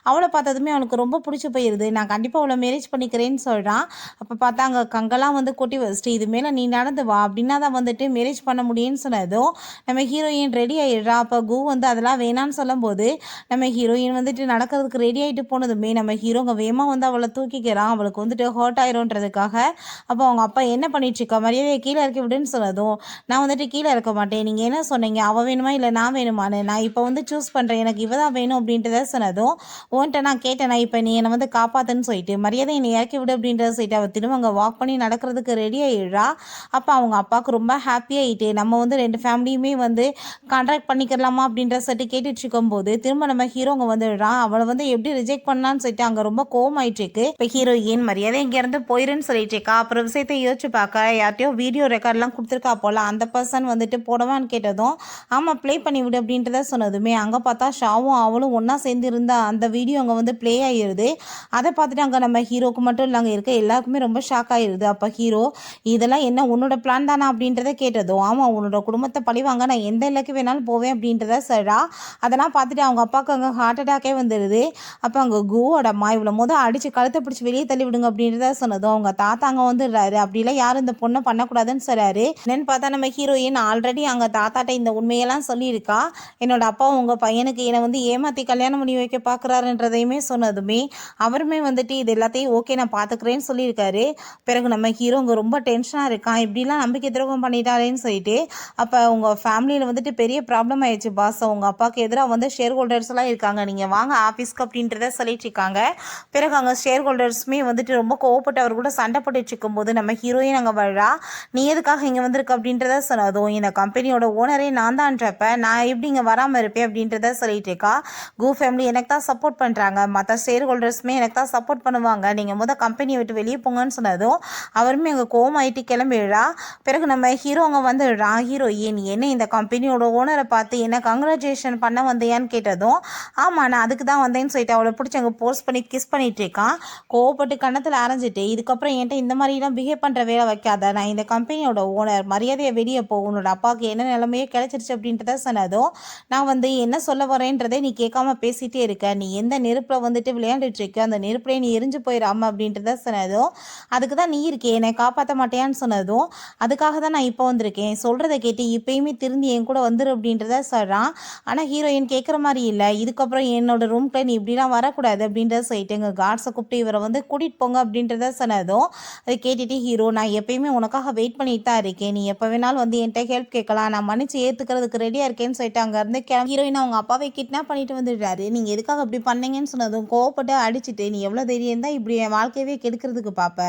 [SPEAKER 1] அவளை பார்த்ததுமே அவனுக்கு ரொம்ப பிடிச்சி போயிடுது. நான் கண்டிப்பாக அவளை மேரேஜ் பண்ணிக்கிறேன்னு சொல்கிறான். அப்போ பார்த்தா அங்கே கங்கெல்லாம் கொட்டி வச்சுட்டு இது மேலே நீ நடந்து வா அப்படின்னா தான் மேரேஜ் பண்ண முடியும்னு சொன்னதும் நம்ம ஹீரோயின் ரெடி ஆகிடுறா. அப்போ கு அதெல்லாம் வேணான்னு சொல்லும்போது நம்ம ஹீரோயின் நடக்கிறதுக்கு ரெடி ஆகிட்டு போனதுமே நம்ம ஹீரோங்க வேகமாக அவளை தூக்கிக்கிறான். அவளுக்கு ஹர்ட் ஆயிரும்ன்றதுக்காக. அப்போ அவங்க அப்பா என்ன பண்ணிட்டுருக்கா, மரியாதையை கீழே இறக்கி விடுன்னு சொன்னதும் நான் கீழே இறக்க மாட்டேன், நீங்கள் என்ன சொன்னீங்க அவள் வேணுமா இல்லை நான் வேணுமான்னு, நான் இப்போ சூஸ் பண்ணுறேன், எனக்கு இவ தான் வேணும் அப்படின்றத சொன்னதும் உன்ட்ட நான் கேட்டேன், இப்போ நீ என்னை காப்பாற்றுன்னு சொல்லிட்டு மரியாதை என்னை இறக்கி விடு அப்படின்றத சொல்லிட்டு அவள் திரும்ப அங்கே வாக் பண்ணி நடக்கிறதுக்கு ரெடி ஆகிடுறா. அப்போ அவங்க அப்பாவுக்கு ரொம்ப ஹாப்பியாகிட்டு நம்ம ரெண்டு ஃபேமிலியுமே கான்ட்ராக்ட் பண்ணிக்கலாமா அப்படின்ற சொல்லிட்டு கேட்டுட்டு இருக்கும்போது திரும்ப நம்ம ஹீரோங்க வந்துடுறான். அவளை எப்படி ரிஜெக்ட் பண்ணலான்னு சொல்லிட்டு அங்கே ரொம்ப கோவமாயிட்டு இருக்கு. இப்போ ஹீரோயின் மரியாதை இங்கேருந்து போயிருன்னு சொல்லிட்டு இருக்கா. அப்புறம் விஷயத்தை யோசிச்சு பார்க்க யார்ட்டையோ வீடியோ ரெக்கார்ட்லாம் கொடுத்துருக்கா போல. அந்த பர்சன் போடவான்னு கேட்டதும் ஆமாம் ப்ளே பண்ணி விடு அப்படின்றத சொன்னதுமே அங்கே பார்த்தா ஷாவும் அவளும் ஒன்றா சேர்ந்து இருந்த அந்த வீடியோ அங்கே ப்ளே ஆகிடுது. அதை பார்த்துட்டு அங்கே நம்ம ஹீரோக்கு மட்டும் இல்லை அங்கே இருக்க எல்லாருக்குமே ரொம்ப ஷாக் ஆகிடுது. அப்போ ஹீரோ இதெல்லாம் என்ன உன்னோட பிளான் தானா அப்படின்றத கேட்டதும் ஆமாம் உன்னோட குடும்பத்தை பழிவாங்க நான் எந்த இலக்கு வேணாலும் போவேன் அப்படின்றத சொல்றா. அதெல்லாம் பார்த்துட்டு அவங்க அப்பாவுக்கு அங்கே ஹார்ட் அட்டாக்கே வந்துடுது. அப்போ அங்கே குவோட அம்மா இவ்வளோ அடித்து கழுத்தை பிடிச்சி வெளியே தள்ளி விடுங்க அப்படின்றத சொன்னதும் அவங்க தாத்தா அங்கே வந்துடுறாரு. அப்படிலாம் யாரும் இந்த பொண்ணை பண்ணக்கூடாதுன்னு சொல்கிறாரு. என்னன்னு பார்த்தா நம்ம ஹீரோயின் ஆல்ரெடி அங்கே தாத்தாட்ட இந்த உண்மையெல்லாம் சொல்லியிருக்கா. என்னோட அப்பா உங்கள் பையனுக்கு என்னை ஏமாற்றி கல்யாணம் பண்ணி வைக்க பார்க்குறாருன்றதையுமே சொன்னதுமே அவருமே இது எல்லாத்தையும் ஓகே நான் பார்த்துக்கிறேன்னு சொல்லியிருக்காரு. பிறகு நம்ம ஹீரோ அங்கே ரொம்ப டென்ஷனாக இருக்கான், இப்படிலாம் நம்பிக்கை துரோகம் பண்ணிட்டாரேன்னு சொல்லிட்டு. அப்போ உங்கள் ஃபேமிலியில் பெரிய ப்ராப்ளம் ஆயிடுச்சு பாஸ், உங்கள் அப்பாவுக்கு எதிராக ஷேர் ஹோல்டர்ஸ் எல்லாம் இருக்காங்க, நீங்கள் வாங்க ஆஃபீஸ்க்கு அப்படின்றத சொல்லிட்டு இருக்காங்க. பிறகு அங்கே ஷேர் ஹோல்டர்ஸுமே ரொம்ப கோவப்பட்டு அவர் கூட சண்டை போட்டு இருக்கும்போது நம்ம ஹீரோயின் அங்கே வர்றா. நீ எதுக்காக இங்கே வந்திருக்க அப்படின்றத சொன்னதும் இந்த கம்பெனியோட ஓனரே நான் தான்றப்ப நான் எப்படி இங்கே வராமல் இருப்பேன் அப்படின்றத சொல்லிட்டு இருக்கா. கு ஃபேமிலி எனக்கு தான் சப்போர்ட் பண்ணுறாங்க, மற்ற ஷேர் ஹோல்டர்ஸுமே எனக்கு தான் சப்போர்ட் பண்ணுவாங்க, நீங்கள் கம்பெனியை விட்டு வெளியே போங்கன்னு சொன்னதும் அவருமே அங்கே கோவமாயிட்டு கிளம்பிடுறா. பிறகு நம்ம ஹீரோ அங்கே வந்துடுறான். ஹீரோயின் என்ன இந்த கம்பெனியோட ஓனரை பார்த்து என்ன கங்க்ராச்சுலேஷன் பண்ண வந்தியான்னு கேட்டதும் ஆமாம் நான் அதுக்கு தான் வந்தேன்னு சொல்லிட்டு அவளை பிடிச்சி அங்கே போஸ்ட் பண்ணி கிஸ் பண்ணிட்டு இருக்கான். கோவப்பட்டு கன்னத்தில் அரைஞ்சிட்டு இதுக்கப்புறம் என்கிட்ட இந்த மாதிரிலாம் பிஹேவ் பண்ணுற வேலை வைக்காத, நான் இந்த கம்பெனியோட ஓனர், மரியாதையை வெளியே போ, உன்னோட அப்பாவுக்கு என்ன நிலைமையோ கிடைச்சிருச்சு அப்படின்றத சொன்னதும் நான் என்ன சொல்ல வரேன்றதை நீ கேட்காம பேசிகிட்டே இருக்க, நீ எந்த நெருப்பில் விளையாண்டுட்டு இருக்க அந்த நெருப்புலேயே நீ எரிஞ்சு போயிடாம அப்படின்றத சொன்னதும் அதுக்கு தான் நீ இருக்கே என்னை காப்பாற்ற மாட்டேன்னு சொன்னதும் அதுக்காக தான் நான் இப்போ வந்திருக்கேன், சொல்கிறத கேட்டு இப்போயுமே திருந்தி என் கூட வந்துரு அப்படின்றத சொல்கிறான். ஆனால் ஹீரோயின் கேட்குற மாதிரி இல்லை, இதுக்கப்புறம் என்னோட ரூம்க்கு நீ இப்படிலாம் வரக்கூடாது அப்படின்றத சொல்லிட்டு எங்கள் கார்ட்ஸை கூப்பிட்டு இவரை கூட்டிகிட்டு போங்க அப்படின்றத சொன்னதும் அதை கேட்டுட்டு ஹீரோ நான் எப்பயுமே உனக்காக வெயிட் பண்ணிட்டு தான் இருக்கேன், நீ எப்போ வேணாலும் என்கிட்ட ஹெல்ப் கேட்கலாம், நான் மன்னிச்சு ஏற்றுக்கிறதுக்கு ரெடியாக இருக்கேன்னு சொல்லிட்டு அங்கேருந்து ஹீரோயின் அவங்க அப்பாவை கிட்னாப் பண்ணிட்டு வந்துடுறாரு. நீங்கள் எதுக்காக இப்படி பண்ணீங்கன்னு சொன்னதும் கோவப்பட்டு அடிச்சுட்டு நீ எவ்வளோ தைரியம் தான் இப்படி என் வாழ்க்கையவே கெடுக்கிறதுக்கு பார்ப்ப,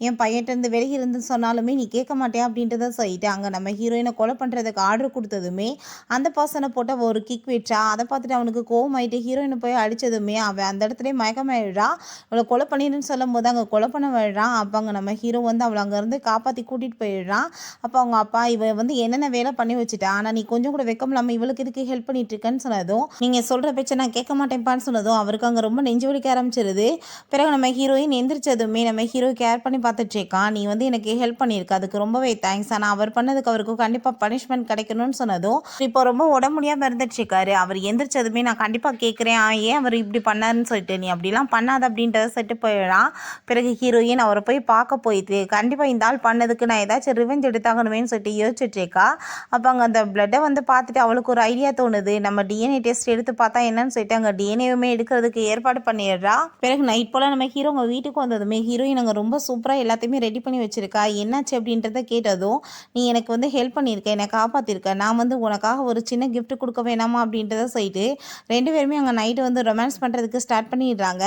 [SPEAKER 1] என் பையன்ட்டு விலகி இருந்துன்னு சொன்னாலுமே நீ கேட்க மாட்டேன் அப்படின்றத சொல்லிட்டு அங்கே நம்ம ஹீரோயினை கொலை பண்ணுறதுக்கு ஆர்டர் கொடுத்ததுமே அந்த பர்சனை போட்டு ஒரு கிக் வச்சா. அதை பார்த்துட்டு அவனுக்கு கோவமாயிட்டு ஹீரோயினை போய் அடித்ததுமே அவன் அந்த இடத்துலேயே மயக்கமாயிடுறா. அவளை கொலை பண்ணிடுன்னு சொல்லும்போது அங்கே கொலை பண்ண விடுறான். அப்போ அங்கே நம்ம ஹீரோ வந்து அவளை அங்கேருந்து காப்பாற்றி கூட்டிகிட்டு போயிடுறான். அப்போ அவங்க அப்பா இவ வந்து என்னென்ன வேலை பண்ணி வச்சுட்டா, ஆனால் நீ கொஞ்சம் கூட வெக்கம் இல்லாமல் இவளுக்கு இதுக்கு ஹெல்ப் பண்ணிட்டு இருக்கேன்னு சொன்னதும், நீங்கள் சொல்கிற பேச்சை நான் கேட்க மாட்டேன்ப்பான்னு சொன்னதும் அவருக்கு அங்கே ரொம்ப நெஞ்சு வலிக்க ஆரம்பிச்சிருது. பிறகு நம்ம ஹீரோயின் எந்திரிச்சதுமே நம்ம ஹீரோ கேர் பண்ணி பார்த்துட்டு இருக்கான். நீ வந்து எனக்கு ஹெல்ப் பண்ணியிருக்க, அதுக்கு ரொம்பவே தேங்க்ஸ். ஆனால் அவர் பண்ணதுக்கு அவருக்கு கண்டிப்பாக பனிஷ்மெண்ட் கிடைக்கணும்னு சொன்னதும் இப்போ ரொம்ப உடம்பு முடியாமல் இருந்துட்டு இருக்காரு. அவர் எந்திரிச்சதுமே நான் கண்டிப்பாக கேட்குறேன் ஏன் அவர் இப்படி பண்ணாருன்னு சொல்லிட்டு, நீ அப்படிலாம் பண்ணாத அப்படின்றத செட்டு போயிடறான். பிறகு ஹீரோயின் அவரை போய் பார்க்க போயிட்டு கண்டிப்பாக இந்த ஆள் பண்ணதுக்கு நான் ஏதாச்சும் ரிவெஞ்ச் எடுத்தாகணுமேன்னு சொல்லிட்டு யோசிச்சுட்டு இருக்கா. அப்போ அங்கே அந்த பிளட்டை வந்து பார்த்துட்டு அவளுக்கு ஒரு ஐடியா தோணுது. நம்ம டிஎன்ஏ டெஸ்ட் எடுத்து பார்த்தா என்னன்னு சொல்லிட்டு அங்கே டிஎன்ஏவுமே எடுக்கிறதுக்கு ஏற்பாடு பண்ணிடுறா. பிறகு நைட் போல் நம்ம ஹீரோ உங்கள் வீட்டுக்கு வந்ததுமே ஹீரோயின் அங்கே ரொம்ப சூப்பராக எல்லாத்தையுமே ரெடி பண்ணி வச்சிருக்கா. என்னாச்சு அப்படின்றத கேட்டதும், நீ எனக்கு வந்து ஹெல்ப் பண்ணியிருக்க, என்னை காப்பாற்றிருக்க, நான் வந்து உனக்காக ஒரு சின்ன கிஃப்ட் கொடுக்க வேணாமா அப்படின்றத சொல்லிட்டு 2 பேருமே அங்கே நைட்டு வந்து ரொமான்ஸ் பண்ணுறதுக்கு ஸ்டார்ட் பண்ணிடுறாங்க.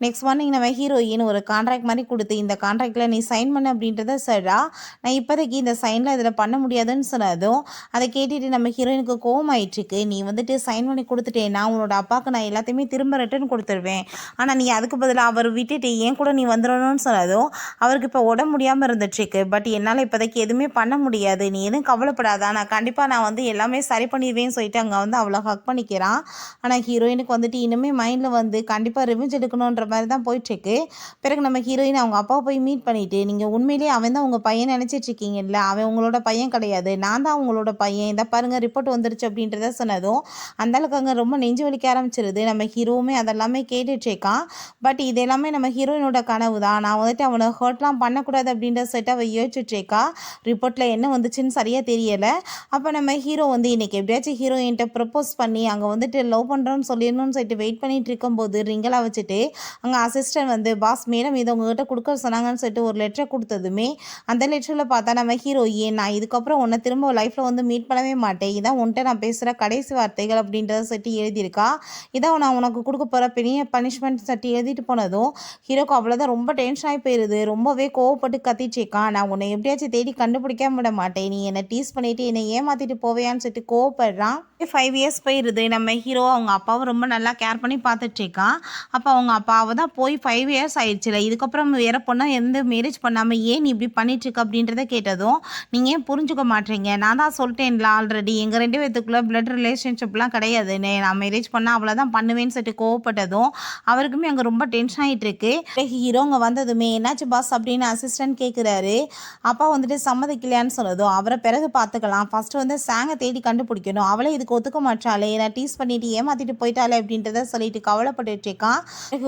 [SPEAKER 1] நெக்ஸ்ட் மார்னிங் நம்ம ஹீரோயின் ஒரு கான்ட்ராக்ட் மாதிரி கொடுத்து இந்த கான்ட்ராக்டில் நீ சைன் பண்ண அப்படின்றத சொல்கிறா. நான் இப்போதைக்கு இந்த சைனில் இதில் பண்ண முடியாதுன்னு சொன்னதும் அதை கேட்டுட்டு நம்ம ஹீரோயினுக்கு கோவம் ஆயிட்டுருக்கு. நீ வந்துட்டு சைன் பண்ணி கொடுத்துட்டேன்னா உன்னோட அப்பாவுக்கு நான் எல்லாத்தையுமே திரும்ப ரிட்டர்ன் கொடுத்துருவேன், ஆனால் நீ அதுக்கு பதிலாக அவர் விட்டுட்டு ஏன் கூட நீ வந்துடணும்னு சொன்னதும் அவருக்கு இப்போ உடம்பு முடியாமல் இருந்துட்டுருக்கு. பட் என்னால் இப்போதைக்கு எதுவுமே பண்ண முடியாது, நீ எதுவும் கவலைப்படாதா, நான் வந்து எல்லாமே சரி பண்ணிடுவேன்னு சொல்லிட்டு அங்கே வந்து அவ்வளோ ஹக் பண்ணிக்கிறான். ஆனால் ஹீரோயினுக்கு வந்துட்டு இன்னுமே மைண்டில் வந்து கண்டிப்பாக ரிவெஞ்ச் எடுக்கணுன்ற மாதிரி தான் போயிட்டுருக்கு. பிறகு நம்ம ஹீரோயின் அவங்க அப்பாவை போய் மீட் பண்ணிவிட்டு, நீங்கள் உண்மையிலேயே அவன் தான் உங்கள் பையன் நினச்சிட்ருக்கீங்கல்ல, அவன் உங்களோட பையன் கிடையாது, நான் தான் உங்களோட பையன், இந்த பாருங்கள் ரிப்போர்ட் வந்துருச்சு அப்படின்றத சொன்னதும் அந்தளவுக்கு அங்கே ரொம்ப நெஞ்சு வலிக்க ஆரம்பிச்சிருது. நம்ம ஹீரோவுமே அதெல்லாமே கேட்டுட்ருக்கான். பட் இது எல்லாமே நம்ம ஹீரோயினோட கனவு தான், நான் வந்துட்டு அவனை ஹர்ட்லாம் பண்ணக்கூடாது அப்படின்ற செட்டை அவள் யோசிச்சுட்ருக்கா. ரிப்போர்ட்டில் என்ன வந்துச்சுன்னு சரியாக தெரியலை. அப்போ நம்ம ஹீரோ வந்து இன்றைக்கி எப்படியாச்சும் ஹீரோயின்ட்ட ப்ரப்போஸ் பண்ணி அங்கே வந்துட்டு லவ் பண்ணுறோன்னு சொல்லிடணும்னு சொல்லிட்டு வெயிட் பண்ணிகிட்டு இருக்கும்போது ரிங்கெல்லாம் வச்சுட்டு அங்கே அசிஸ்டன்ட் வந்து பாஸ் மேடம் இதை உங்ககிட்ட கொடுக்க சொன்னாங்கன்னு சொல்லிட்டு ஒரு லெட்டரை கொடுத்ததுமே அந்த லெட்டரில் பார்த்தா நம்ம ஹீரோயின், நான் இதுக்கப்புறம் உன்னை திரும்ப லைஃப்பில் வந்து மீட் பண்ணவே மாட்டேன், இதான் உன்ட்ட நான் பேசுகிற கடைசி வார்த்தைகள் அப்படின்றத சொல்லிட்டு எழுதியிருக்கா. இதான் நான் உனக்கு கொடுக்க போகிற பெரிய பனிஷ்மெண்ட் சட்டி எழுதிட்டு போனதும் ஹீரோக்கு அவ்வளோதான் ரொம்ப டென்ஷன் ஆகி போயிடுது. ரொம்பவே கோவப்பட்டு கத்திச்சிருக்கான். நான் உன்னை எப்படியாச்சும் தேடி கண்டுபிடிக்காம விட மாட்டேன், நீ என்னை டீஸ் பண்ணிவிட்டு என்னை ஏமாற்றிட்டு போவையான்னு சொல்லிட்டு கோவப்படுறான். 5 இயர்ஸ் போயிடுது. நம்ம ஹீரோ அவங்க அப்பாவும் ரொம்ப நல்லா கேர் பண்ணி பார்த்துட்ருக்கான். அப்போ அவங்க அப்பாவை தான் போய் 5 இயர்ஸ் ஆயிடுச்சுல, இதுக்கப்புறம் வேறு பொண்ணை எந்த மேரேஜ் பண்ணாமல் ஏன் நீ இப்படி பண்ணிட்டுருக்க அப்படின்றத கேட்டதும், நீங்கள் ஏன் புரிஞ்சுக்க மாட்டீங்க, நான் தான் சொல்லிட்டேன்ல ஆல்ரெடி எங்கள் 2 பேத்துக்குள்ளே பிளட் ரிலேஷன்ஷிப்லாம் கிடையாதுன்னு, நான் மேரேஜ் பண்ணால் அவ்வளோதான் பண்ணுவேன்னு சொல்லிட்டு கோவப்பட்டதும் அவருக்குமே அங்கே ரொம்ப டென்ஷன் ஆகிட்டு இருக்கு. ஹீரோ அங்கே வந்ததுமே என்னாச்சு பாஸ் அப்படின்னு அசிஸ்டன்ட் கேட்குறாரு. அப்பா வந்துட்டு சம்மதிக்கலையான்னு சொன்னதும், அவரை பிறகு பார்த்துக்கலாம், ஃபஸ்ட்டு வந்து சாங்கை தேடி கண்டுபிடிக்கணும், அவளே இதுக்கு ஒத்துக்க மாட்டாளே, நான் டீஸ் பண்ணிட்டு ஏமாற்றிட்டு போயிட்டாலே அப்படின்றத சொல்லிட்டு கவலைப்பட்டுட்டு இருக்கான்.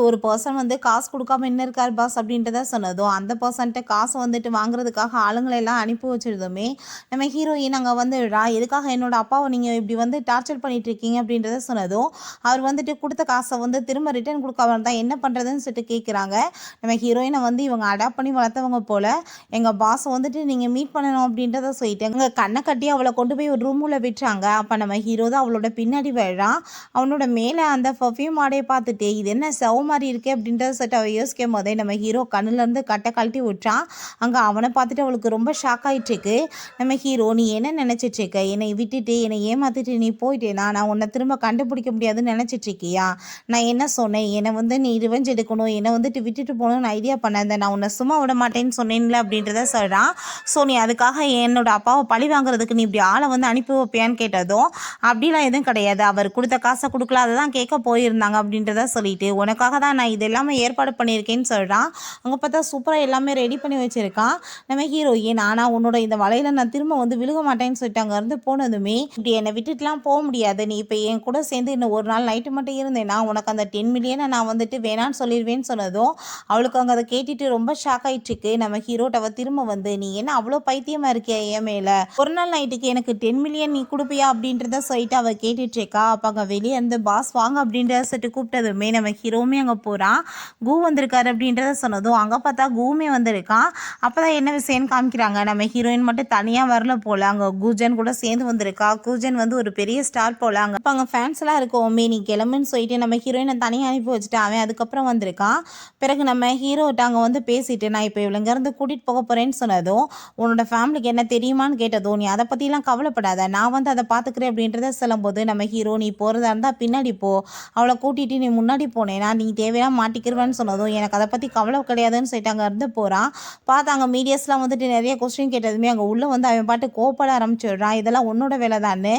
[SPEAKER 1] ஒரு பர்சன் வந்து காசு கொடுக்காம என்ன இருக்கார் பாஸ் அப்படின்றத சொன்னதும் அந்த பர்சன்ட்ட காசு வந்துட்டு வாங்குறதுக்காக ஆளுங்களை எல்லாம் அனுப்பி வச்சிருந்தோமே நம்ம ஹீரோயின் அங்கே வந்துடுறா. எதுக்காக என்னோட அப்பாவை நீங்கள் இப்படி வந்து டார்ச்சர் பண்ணிட்டு இருக்கீங்க அப்படின்றத சொன்னதும் அவர் வந்துட்டு கொடுத்த காசை வந்து திரும்ப ரிட்டர்ன் கொடுக்காம தான் என்ன பண்ணுறதுன்னு சொல்லிட்டு கேட்குறாங்க. நம்ம ஹீரோயினை வந்து இவங்க அடாப்ட் பண்ணி வளர்த்தவங்க போல் எங்கள் பாஸை வந்துட்டு நீங்கள் மீட் பண்ணணும் அப்படின்றத சொல்லிட்டு அங்கே கண்ணை கட்டி அவளை கொண்டு போய் ஒரு ரூமில் விட்டுறாங்க. அப்போ நம்ம ஹீரோ தான் அவளோட பின்னாடி வர்றான். அவனோட மேலே அந்த பர்ஃப்யூம் ஆடையை பார்த்துட்டு இது என்ன சவ மாதிரி இருக்கே அப்படின்றத சொல்லிட்டு அவள் யோசிக்கும் போதே நம்ம ஹீரோ கண்ணுலேருந்து கட்டை கழட்டி விட்டுறான். அங்கே அவனை பார்த்துட்டு அவளுக்கு ரொம்ப ஷாக் ஆகிட்டுருக்கு. நம்ம ஹீரோ, நீ என்ன நினச்சிட்ருக்க, என்னை விட்டுட்டு என்னை ஏமாற்றிட்டு நீ போயிட்டேனா, நான் உன்னை திரும்ப கண்டுபிடிக்க முடியாதுன்னு நினச்சிட்ருக்கியா, நான் என்ன சொன்னேன், என்னை வந்து நீ ரிவெஞ்ச் எடுக்கணும், என்னை வந்துட்டு விட்டுட்டு போகணும்னு ஐடியா பண்ணேன், நான் உன்னை சும்மா விட மாட்டேன்னு சொன்னேன்ல அப்படின்றத சொல்கிறான். ஸோ நீ அதுக்காக என்னோட அப்பாவை பழி வாங்குறதுக்கு நீ இப்படி ஆளை வந்து அனுப்பி வைப்பியான்னு கேட்டதும் அப்படிலாம் எதுவும் கிடையாது, அவர் கொடுத்த காசை கொடுக்கல, அதை தான் கேட்க போயிருந்தாங்க அப்படின்றத சொல்லிட்டு உனக்காக தான் நான் இது எல்லாமே ஏற்பாடு பண்ணியிருக்கேன்னு சொல்கிறான். அங்கே பார்த்தா சூப்பராக எல்லாமே ரெடி பண்ணி வச்சுருக்கான் நம்ம ஹீரோயின். ஆனால் உன்னோட இந்த வலையில் நான் திரும்ப வந்து விழுக மாட்டேன்னு சொல்லிட்டு அங்கேருந்து போனதுமே இப்படி என்னை விட்டுட்டுலாம் போக முடியாது, நீ இப்போ என் கூட சேர்ந்து இன்னும் ஒரு நாள் நைட்டு மட்டும் இருந்தேன்னா உனக்கு அந்த 10 மில்லியனை நான் வந்துட்டு வேணான்னு சொல்லிடுவேன்னு சொன்னதும் அவளுக்கு அங்கே அதை கேட்டுட்டு ரொம்ப ஷாக் ஆகிட்டுருக்கு. நம்ம ஹீரோட்டவ திரும்ப வந்து நீ என்ன அவ்வளோ பைத்தியமாக இருக்கியா என் மேலே, ஒரு நாள் நைட்டுக்கு எனக்கு 10 மில்லியன் நீ கொடுப்பியா அப்படின்றத சொல்லிட்டு அவள் கேட்டுட்ருக்கா. அப்போ அங்கே வெளியே இருந்து பாஸ் வாங்க அப்படின்றத சொல்லிட்டு கூப்பிட்டதுமே நம்ம ஹீரோவுமே அங்கே போகிறான். கூ வந்திருக்காரு அப்படின்றத சொன்னதும் அங்கே பார்த்தா கூமே வந்திருக்கான். அப்போ தான் என்ன விஷயம்னு காமிக்கிறாங்க. நம்ம ஹீரோயின் மட்டும் தனியாக வரல போல், அங்கே கூஜன் கூட சேர்ந்து வந்திருக்கா. கூஜன் வந்து ஒரு பெரிய ஸ்டார் போல். அப்போ அங்கே ஃபேன்ஸ் எல்லாம் இருக்கோமே நீ கிளம்புன்னு சொல்லிட்டு நம்ம ஹீரோயினை தனியாக அனுப்பி வச்சுட்டு அவன் அதுக்கப்புறம் வந்திருக்கான். பிறகு நம்ம ஹீரோட்ட அங்கே வந்து பேசிட்டு நான் இப்போ இவளுங்கேருந்து கூட்டிகிட்டு போக போகிறேன்னு சொன்னதும் உன்னோட ஃபேமிலிக்கு என்ன தெரியுமான்னு கேட்டதும் நீ அதை பற்றிலாம் கவலைப்படாத, நான் வந்து அதை பார்த்துக்கிறேன் அப்படின்றத சொல்லும்போது நம்ம ஹீரோ நீ போகிறதா இருந்தால் பின்னாடி போ, அவளை கூட்டிகிட்டு நீ முன்னாடி முன்னாடி போனேன்னா நீ தேவையாக மாட்டிக்கிருவேன்னு சொன்னதும் எனக்கு அதை பற்றி கவலை கிடையாதுன்னு சொல்லிட்டு அங்கே இருந்து போகிறான். பார்த்து அங்கே மீடியாஸ்லாம் வந்துட்டு நிறைய கொஸ்டின் கேட்டதுமே அங்கே உள்ளே வந்து அவன் பாட்டு கோப்பட ஆரம்பிச்சிடுறான். இதெல்லாம் உன்னோட வேலை தானே,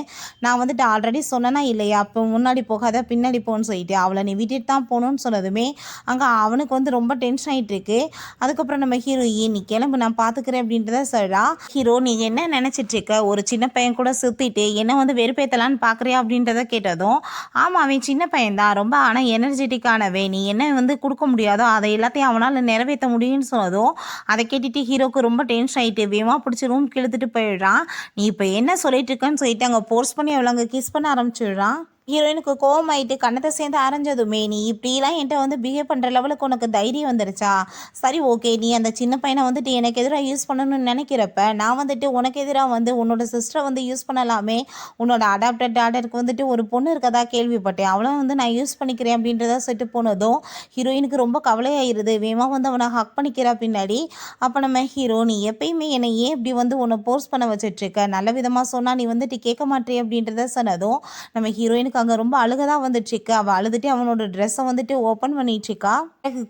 [SPEAKER 1] நான் வந்துட்டு ஆல்ரெடி சொன்னேன்னா இல்லையா, அப்போ முன்னாடி போகாத பின்னாடி போன்னு சொல்லிட்டு அவளை நீ விட்டுட்டு தான் போகணுன்னு சொன்னதுமே அங்கே அவனுக்கு வந்து ரொம்ப டென்ஷன் ஆகிட்டு இருக்கு. அதுக்கப்புறம் நம்ம ஹீரோயின் நீ கிளம்பு நான் பார்த்துக்கிறேன் அப்படின்றத சொல்கிறா. ஹீரோ நீ என்ன நினச்சிட்டு இருக்க, ஒரு சின்ன பையன் கூட சுற்றிட்டு என்ன வந்து வெறுப்பேற்றலான்னு பார்க்குறியா அப்படின்றத கேட்டதும் ஆமாம் அவன் சின்ன பையன்தான் ரொம்ப ஆனால் எனர்ஜெட்டிக்கானவே, நீ என்ன வந்து கொடுக்க முடியாதோ அதை எல்லாத்தையும் அவனால் நிறைவேற்ற முடியும்னு சொன்னதும் அதை கேட்டுட்டு ஹீரோக்கு ரொம்ப டென்ஷன் ஆகிட்டு வேகமாக பிடிச்சி ரூம்க்கு இழுத்துட்டு போயிடுறான். நீ இப்போ என்ன சொல்லிட்டு இருக்கன்னு சொல்லிட்டு அங்கே ஃபோர்ஸ் பண்ணி அவளை அங்கே கிஸ் பண்ண ஆரம்பிச்சிடுறான். ஹீரோயினுக்கு கோவம் ஆயிட்டு கண்ணத்தை சேர்ந்து அரைஞ்சதுமே நீ இப்படிலாம் என்கிட்ட வந்து பிஹேவ் பண்ணுற லெவலுக்கு உனக்கு தைரியம் வந்துருச்சா, சரி ஓகே நீ அந்த சின்ன பையனை வந்துட்டு எனக்கு எதிராக யூஸ் பண்ணணும்னு நினைக்கிறப்ப நான் வந்துட்டு உனக்கு எதிராக வந்து உன்னோட சிஸ்டரை வந்து யூஸ் பண்ணலாமே, உன்னோட அடாப்டட் டாட்டருக்கு வந்துட்டு ஒரு பொண்ணு இருக்கதா கேள்விப்பட்டேன், அவளை வந்து நான் யூஸ் பண்ணிக்கிறேன் அப்படின்றத சொல்லிட்டு போனதும் ஹீரோயினுக்கு ரொம்ப கவலையாயிருது. வேகமாக வந்து அவனை ஹக் பண்ணிக்கிறா பின்னாடி. அப்போ நம்ம ஹீரோ நீ எப்பயுமே என்னை ஏன் இப்படி வந்து உன்னை போர்ஸ் பண்ண வச்சிட்ருக்க, நல்ல விதமாக சொன்னால் நீ வந்துட்டு கேட்க மாட்டே அப்படின்றத சொன்னதும் நம்ம ஹீரோயினுக்கு அங்கே ரொம்ப அழுகதான் வந்துட்டுருக்கு. அவள் அழுதுட்டு அவனோட ட்ரெஸ்ஸை வந்துட்டு ஓப்பன் பண்ணிட்டுருக்கா.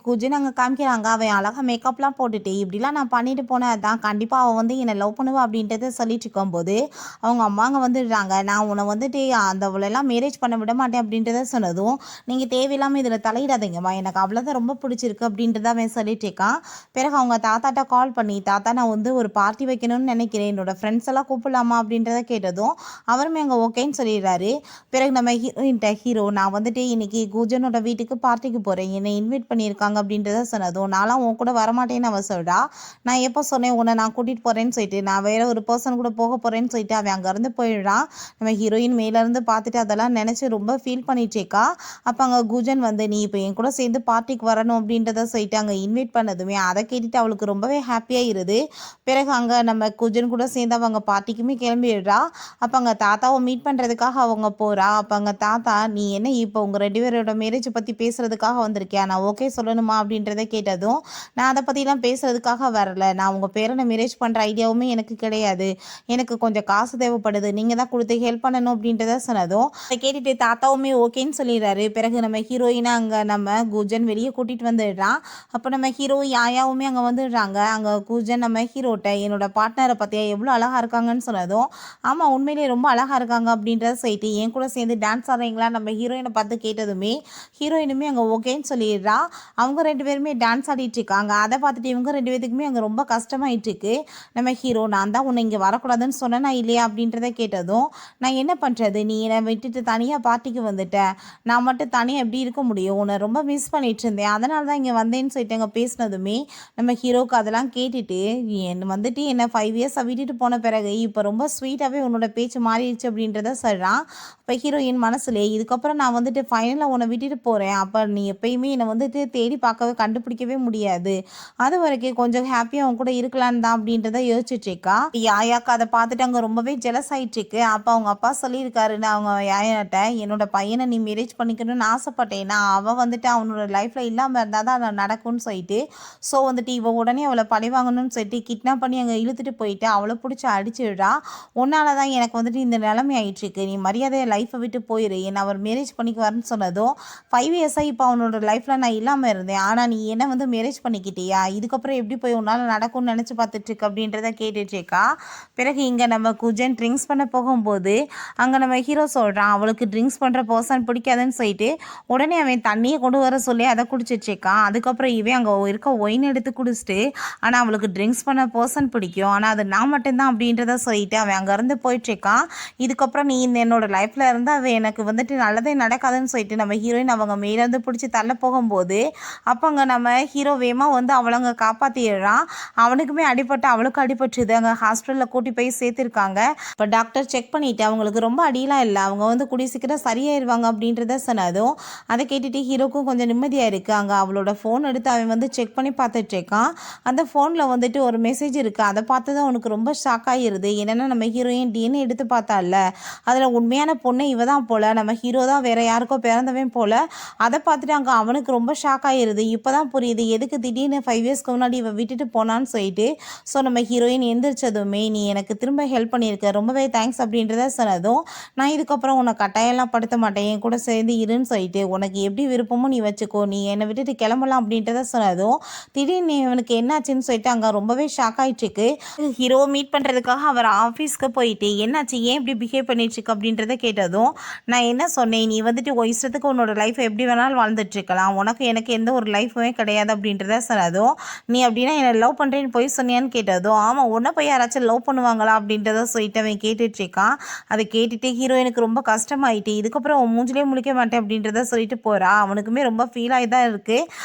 [SPEAKER 1] குஜின் அங்கே காமிக்கிறாங்க அவன் அழகாக மேக்கப்லாம் போட்டுட்டு இப்படிலாம் நான் பண்ணிட்டு போனேன், அதான் கண்டிப்பாக அவன் வந்து என்னை லவ் பண்ணுவா அப்படின்றத சொல்லிட்டு இருக்கும்போது அவங்க அம்மாங்க வந்துடுறாங்க. நான் உன்னை வந்துட்டு அந்த அவளெல்லாம் மேரேஜ் பண்ண விட மாட்டேன் அப்படின்றத சொன்னதும் நீங்கள் தேவையில்லாமல் இதில் தலையிடாதீங்கம்மா, எனக்கு அவ்வளோதான் ரொம்ப பிடிச்சிருக்கு அப்படின்றத அவன் சொல்லிட்டு இருக்கான். பிறகு அவங்க தாத்தாட்ட கால் பண்ணி தாத்தா நான் வந்து ஒரு பார்ட்டி வைக்கணும்னு நினைக்கிறேன், என்னோட ஃப்ரெண்ட்ஸ் எல்லாம் கூப்பிடலாமா அப்படின்றத கேட்டதும் அவருமே அங்கே ஓகேன்னு சொல்லிடுறாரு. பிறகு நம்ம ஹீரோ நான் வந்துட்டு இன்னைக்கு குஜனோட வீட்டுக்கு பார்ட்டிக்கு போகிறேன், என்னை இன்வைட் பண்ணியிருக்காங்க அப்படின்றத சொன்னதும் நான்லாம் உன் கூட வரமாட்டேன்னு அவள் சொல்கிறா. நான் எப்போ சொன்னேன் உன்னை நான் கூட்டிகிட்டு போகிறேன்னு சொல்லிட்டு, நான் வேற ஒரு பர்சன் கூட போக போகிறேன்னு சொல்லிட்டு அவன் அங்கேருந்து போயிடுறான். நம்ம ஹீரோயின் மேலேருந்து பார்த்துட்டு அதெல்லாம் நினச்சி ரொம்ப ஃபீல் பண்ணிட்டேக்கா. அப்போ அங்கே குஜன் வந்து நீ இப்போ என் கூட சேர்ந்து பார்ட்டிக்கு வரணும் அப்படின்றத சொல்லிட்டு அங்கே இன்வைட் பண்ணதுமே அதை கேட்டுட்டு அவளுக்கு ரொம்பவே ஹாப்பியாக இருது. பிறகு அங்கே நம்ம குஜன் கூட சேர்ந்து அவங்க பார்ட்டிக்குமே கிளம்பிடுறா. அப்போ அங்கே தாத்தாவை மீட் பண்ணுறதுக்காக அவங்க போகிறா. அப்போ அங்கே தாத்தா நீ என்ன இப்போ உங்கள் 2 பேரோட மேரேஜை பற்றி பேசுகிறதுக்காக வந்திருக்கியா, நான் ஓகே சொல்லணுமா அப்படின்றத கேட்டதும் நான் அதை பற்றிலாம் பேசுகிறதுக்காக வரல, நான் உங்கள் பேரனை மேரேஜ் பண்ணுற ஐடியாவுமே எனக்கு கிடையாது, எனக்கு கொஞ்சம் காசு தேவைப்படுது, நீங்கள் தான் கொடுத்து ஹெல்ப் பண்ணணும் அப்படின்றத சொன்னதும் அதை கேட்டுட்டு தாத்தாவுமே ஓகேன்னு சொல்லிடுறாரு. பிறகு நம்ம ஹீரோயினை அங்கே நம்ம குஜன் வெளியே கூட்டிகிட்டு வந்துடுறான். அப்போ நம்ம ஹீரோ யாயாவுமே அங்கே வந்துடுறாங்க. அங்கே குஜன் நம்ம ஹீரோட்ட என்னோட பார்ட்னரை பற்றியா எவ்வளோ அழகாக இருக்காங்கன்னு சொன்னதும் ஆமாம் உண்மையிலேயே ரொம்ப அழகாக இருக்காங்க அப்படின்றத சொல்லிட்டு என் கூட சேர்ந்து டான்ஸ் ஆடுறீங்களா நம்ம ஹீரோயினை பார்த்து கேட்டதுமே ஹீரோயினுமே அங்கே ஓகேன்னு சொல்லிடுறா. அவங்க 2 பேருமே டான்ஸ் ஆடிட்டு இருக்காங்க. அதை பார்த்துட்டு இவங்க 2 பேத்துக்குமே அங்கே ரொம்ப கஷ்டமாயிட்டு இருக்கு. நம்ம ஹீரோ நான் தான் உன்னை இங்கே வரக்கூடாதுன்னு சொன்னேன்னா இல்லையா அப்படின்றத கேட்டதும் நான் என்ன பண்ணுறது, நீ என்னை விட்டுட்டு தனியாக பார்ட்டிக்கு வந்துட்டேன், நான் மட்டும் தனியாக எப்படி இருக்க முடியும், உன்னை ரொம்ப மிஸ் பண்ணிட்டு இருந்தேன், அதனால தான் இங்கே வந்தேன்னு சொல்லிட்டு அங்கே பேசினதுமே நம்ம ஹீரோக்கு அதெல்லாம் கேட்டுட்டு வந்துட்டு என்னை 5 இயர்ஸை விட்டுட்டு போன பிறகு இப்போ ரொம்ப ஸ்வீட்டாகவே உன்னோட பேச்சு மாறிடுச்சு அப்படின்றத சொல்கிறான். இப்போ ஹீரோயின் மனசுலே இதுக்கப்புறம் நான் வந்துட்டு ஃபைனலாக உன்னை விட்டுட்டு போகிறேன், அப்போ நீ எப்பயுமே என்னை வந்துட்டு தேடி பார்க்கவே கண்டுபிடிக்கவே முடியாது, அது வரைக்கும் கொஞ்சம் ஹாப்பியாக அவன் கூட இருக்கலான்னு தான் அப்படின்றத யோசிச்சுட்ருக்கா. யாயாக்கு அதை பார்த்துட்டு அங்கே ரொம்பவே ஜெலஸ் ஆகிட்டுருக்கு. அப்போ அவங்க அப்பா சொல்லியிருக்காருன்னு அவங்க யாயாட்ட என்னோட பையனை நீ மேரேஜ் பண்ணிக்கணும்னு ஆசைப்பட்டேன்னா அவன் வந்துட்டு அவனோட லைஃப்பில் இல்லாமல் இருந்தால் தான் அது நடக்கும்னு சொல்லிட்டு ஸோ வந்துட்டு இவன் உடனே அவளை பழி வாங்கணும்னு சொல்லிட்டு கிட்னாப் பண்ணி அங்கே இழுத்துட்டு போயிட்டு அவளை பிடிச்சி அடிச்சிடுறா. உன்னால தான் எனக்கு வந்துட்டு இந்த நிலைமை ஆயிட்டுருக்கு, நீ மரியாதையை லைஃப்பை விட்டு போயிரு, என்னை அவர் மேரேஜ் பண்ணிக்குவாருன்னு சொன்னதும் 5 இயர்ஸாக இப்போ அவனோட லைஃப்பில் நான் இல்லாமல் இருந்தேன், ஆனால் நீ என்ன வந்து மேரேஜ் பண்ணிக்கிட்டியா, இதுக்கப்புறம் எப்படி போய் உன்னால் நடக்கும்னு நினச்சி பார்த்துட்ருக்கு அப்படின்றத கேட்டுட்ருக்கா. பிறகு இங்கே நம்ம குஜன் ட்ரிங்க்ஸ் பண்ண போகும்போது அங்கே நம்ம ஹீரோ சொல்கிறான் அவளுக்கு ட்ரிங்க்ஸ் பண்ணுற பர்சன் பிடிக்காதுன்னு சொல்லிட்டு உடனே அவன் தண்ணியை கொண்டு வர சொல்லி அதை குடிச்சிட்ருக்கான். அதுக்கப்புறம் இவன் அங்கே இருக்க ஒயின் எடுத்து குடிச்சிட்டு ஆனால் அவளுக்கு ட்ரிங்க்ஸ் பண்ண பர்சன் பிடிக்கும், ஆனால் அது நான் மட்டும்தான் அப்படின்றத சொல்லிட்டு அவன் அங்கேருந்து போயிட்டுருக்கான். இதுக்கப்புறம் நீ இந்த என்னோட லைஃப்பில் இருந்து அவன் எனக்கு வந்துட்டு நல்லதே நடக்காதுன்னு சொல்லிட்டு நம்ம ஹீரோயின் அவங்க மேலேருந்து பிடிச்சி தள்ள போகும்போது அப்போ அங்கே நம்ம ஹீரோ வேகமாக வந்து அவளை அங்கே காப்பாற்றிடுறான். அவனுக்குமே அடிபட்டு அவளுக்கு அடிபட்டுது. அங்கே ஹாஸ்பிட்டலில் கூட்டி போய் சேர்த்துருக்காங்க. இப்போ டாக்டர் செக் பண்ணிவிட்டு அவங்களுக்கு ரொம்ப அடியெலாம் இல்லை, அவங்க வந்து கூடிய சீக்கிரம் சரியாயிருவாங்க அப்படின்றத சொன்னதும் அதை கேட்டுட்டு ஹீரோக்கும் கொஞ்சம் நிம்மதியாக இருக்குது. அங்கே அவளோட ஃபோன் எடுத்து அவன் வந்து செக் பண்ணி பார்த்துட்ருக்கான். அந்த ஃபோனில் வந்துட்டு ஒரு மெசேஜ் இருக்குது. அதை பார்த்து தான் அவனுக்கு ரொம்ப ஷாக் ஆகிடுது. என்னென்னா நம்ம ஹீரோயின் டிஎன்ஏ எடுத்து பார்த்தால அதில் உண்மையான பொண்ணை இவ தான் தான் போல், நம்ம ஹீரோ தான் வேறு யாருக்கோ பிறந்தவன் போல். அதை பார்த்துட்டு அங்கே அவனுக்கு ரொம்ப ஷாக் ஆகிடுது. இப்போ தான் புரியுது எதுக்கு திடீர்னு 5 இயர்ஸ்க்கு முன்னாடி இவ விட்டுட்டு போனான்னு சொல்லிட்டு. ஸோ நம்ம ஹீரோயின் எந்திரிச்சதுமே நீ எனக்கு திரும்ப ஹெல்ப் பண்ணியிருக்க, ரொம்பவே தேங்க்ஸ் அப்படின்றத சொன்னதும், நான் இதுக்கப்புறம் உன்னை கட்டாயம்லாம் படுத்த மாட்டேன், என் கூட சேர்ந்து இருன்னு சொல்லிட்டு உனக்கு எப்படி விருப்பமோ நீ வச்சுக்கோ, நீ என்னை விட்டுட்டு கிளம்பலாம் அப்படின்றத சொன்னதும் திடீர்னு இவனுக்கு என்னாச்சுன்னு சொல்லிட்டு அங்கே ரொம்பவே ஷாக் ஆகிட்டுருக்கு. ஹீரோவை மீட் பண்ணுறதுக்காக அவர் ஆஃபீஸ்க்கு போயிட்டு என்னாச்சு ஏன் இப்படி பிஹேவ் பண்ணிட்டுருக்கு அப்படின்றத கேட்டதும், நான் என்ன சொன்னேன், நீ வந்துட்டு இஷ்டத்துக்கு உன்னோட லைஃப் எப்படி வேணாலும் வாழ்ந்துட்டுருக்கலாம், உனக்கு எனக்கு எந்த ஒரு லைஃபுமே கிடையாது அப்படின்றத சொன்னதும், நீ அப்படின்னா என்னை லவ் பண்ணுறேன்னு போய் சொன்னியான்னு கேட்டதும், ஆமாம் உன்னை போய் யாராச்சும் லவ் பண்ணுவாங்களா அப்படின்றத சொல்லிட்டு அவன் கேட்டுட்ருக்கான். அதை கேட்டுட்டு ஹீரோயினுக்கு ரொம்ப கஷ்டமாயிட்டு, இதுக்கப்புறம் அவன் மூஞ்சிலே முழிக்க மாட்டேன் அப்படின்றத சொல்லிட்டு போகிறா. அவனுக்குமே ரொம்ப ஃபீல் ஆகி தான் இருக்குது.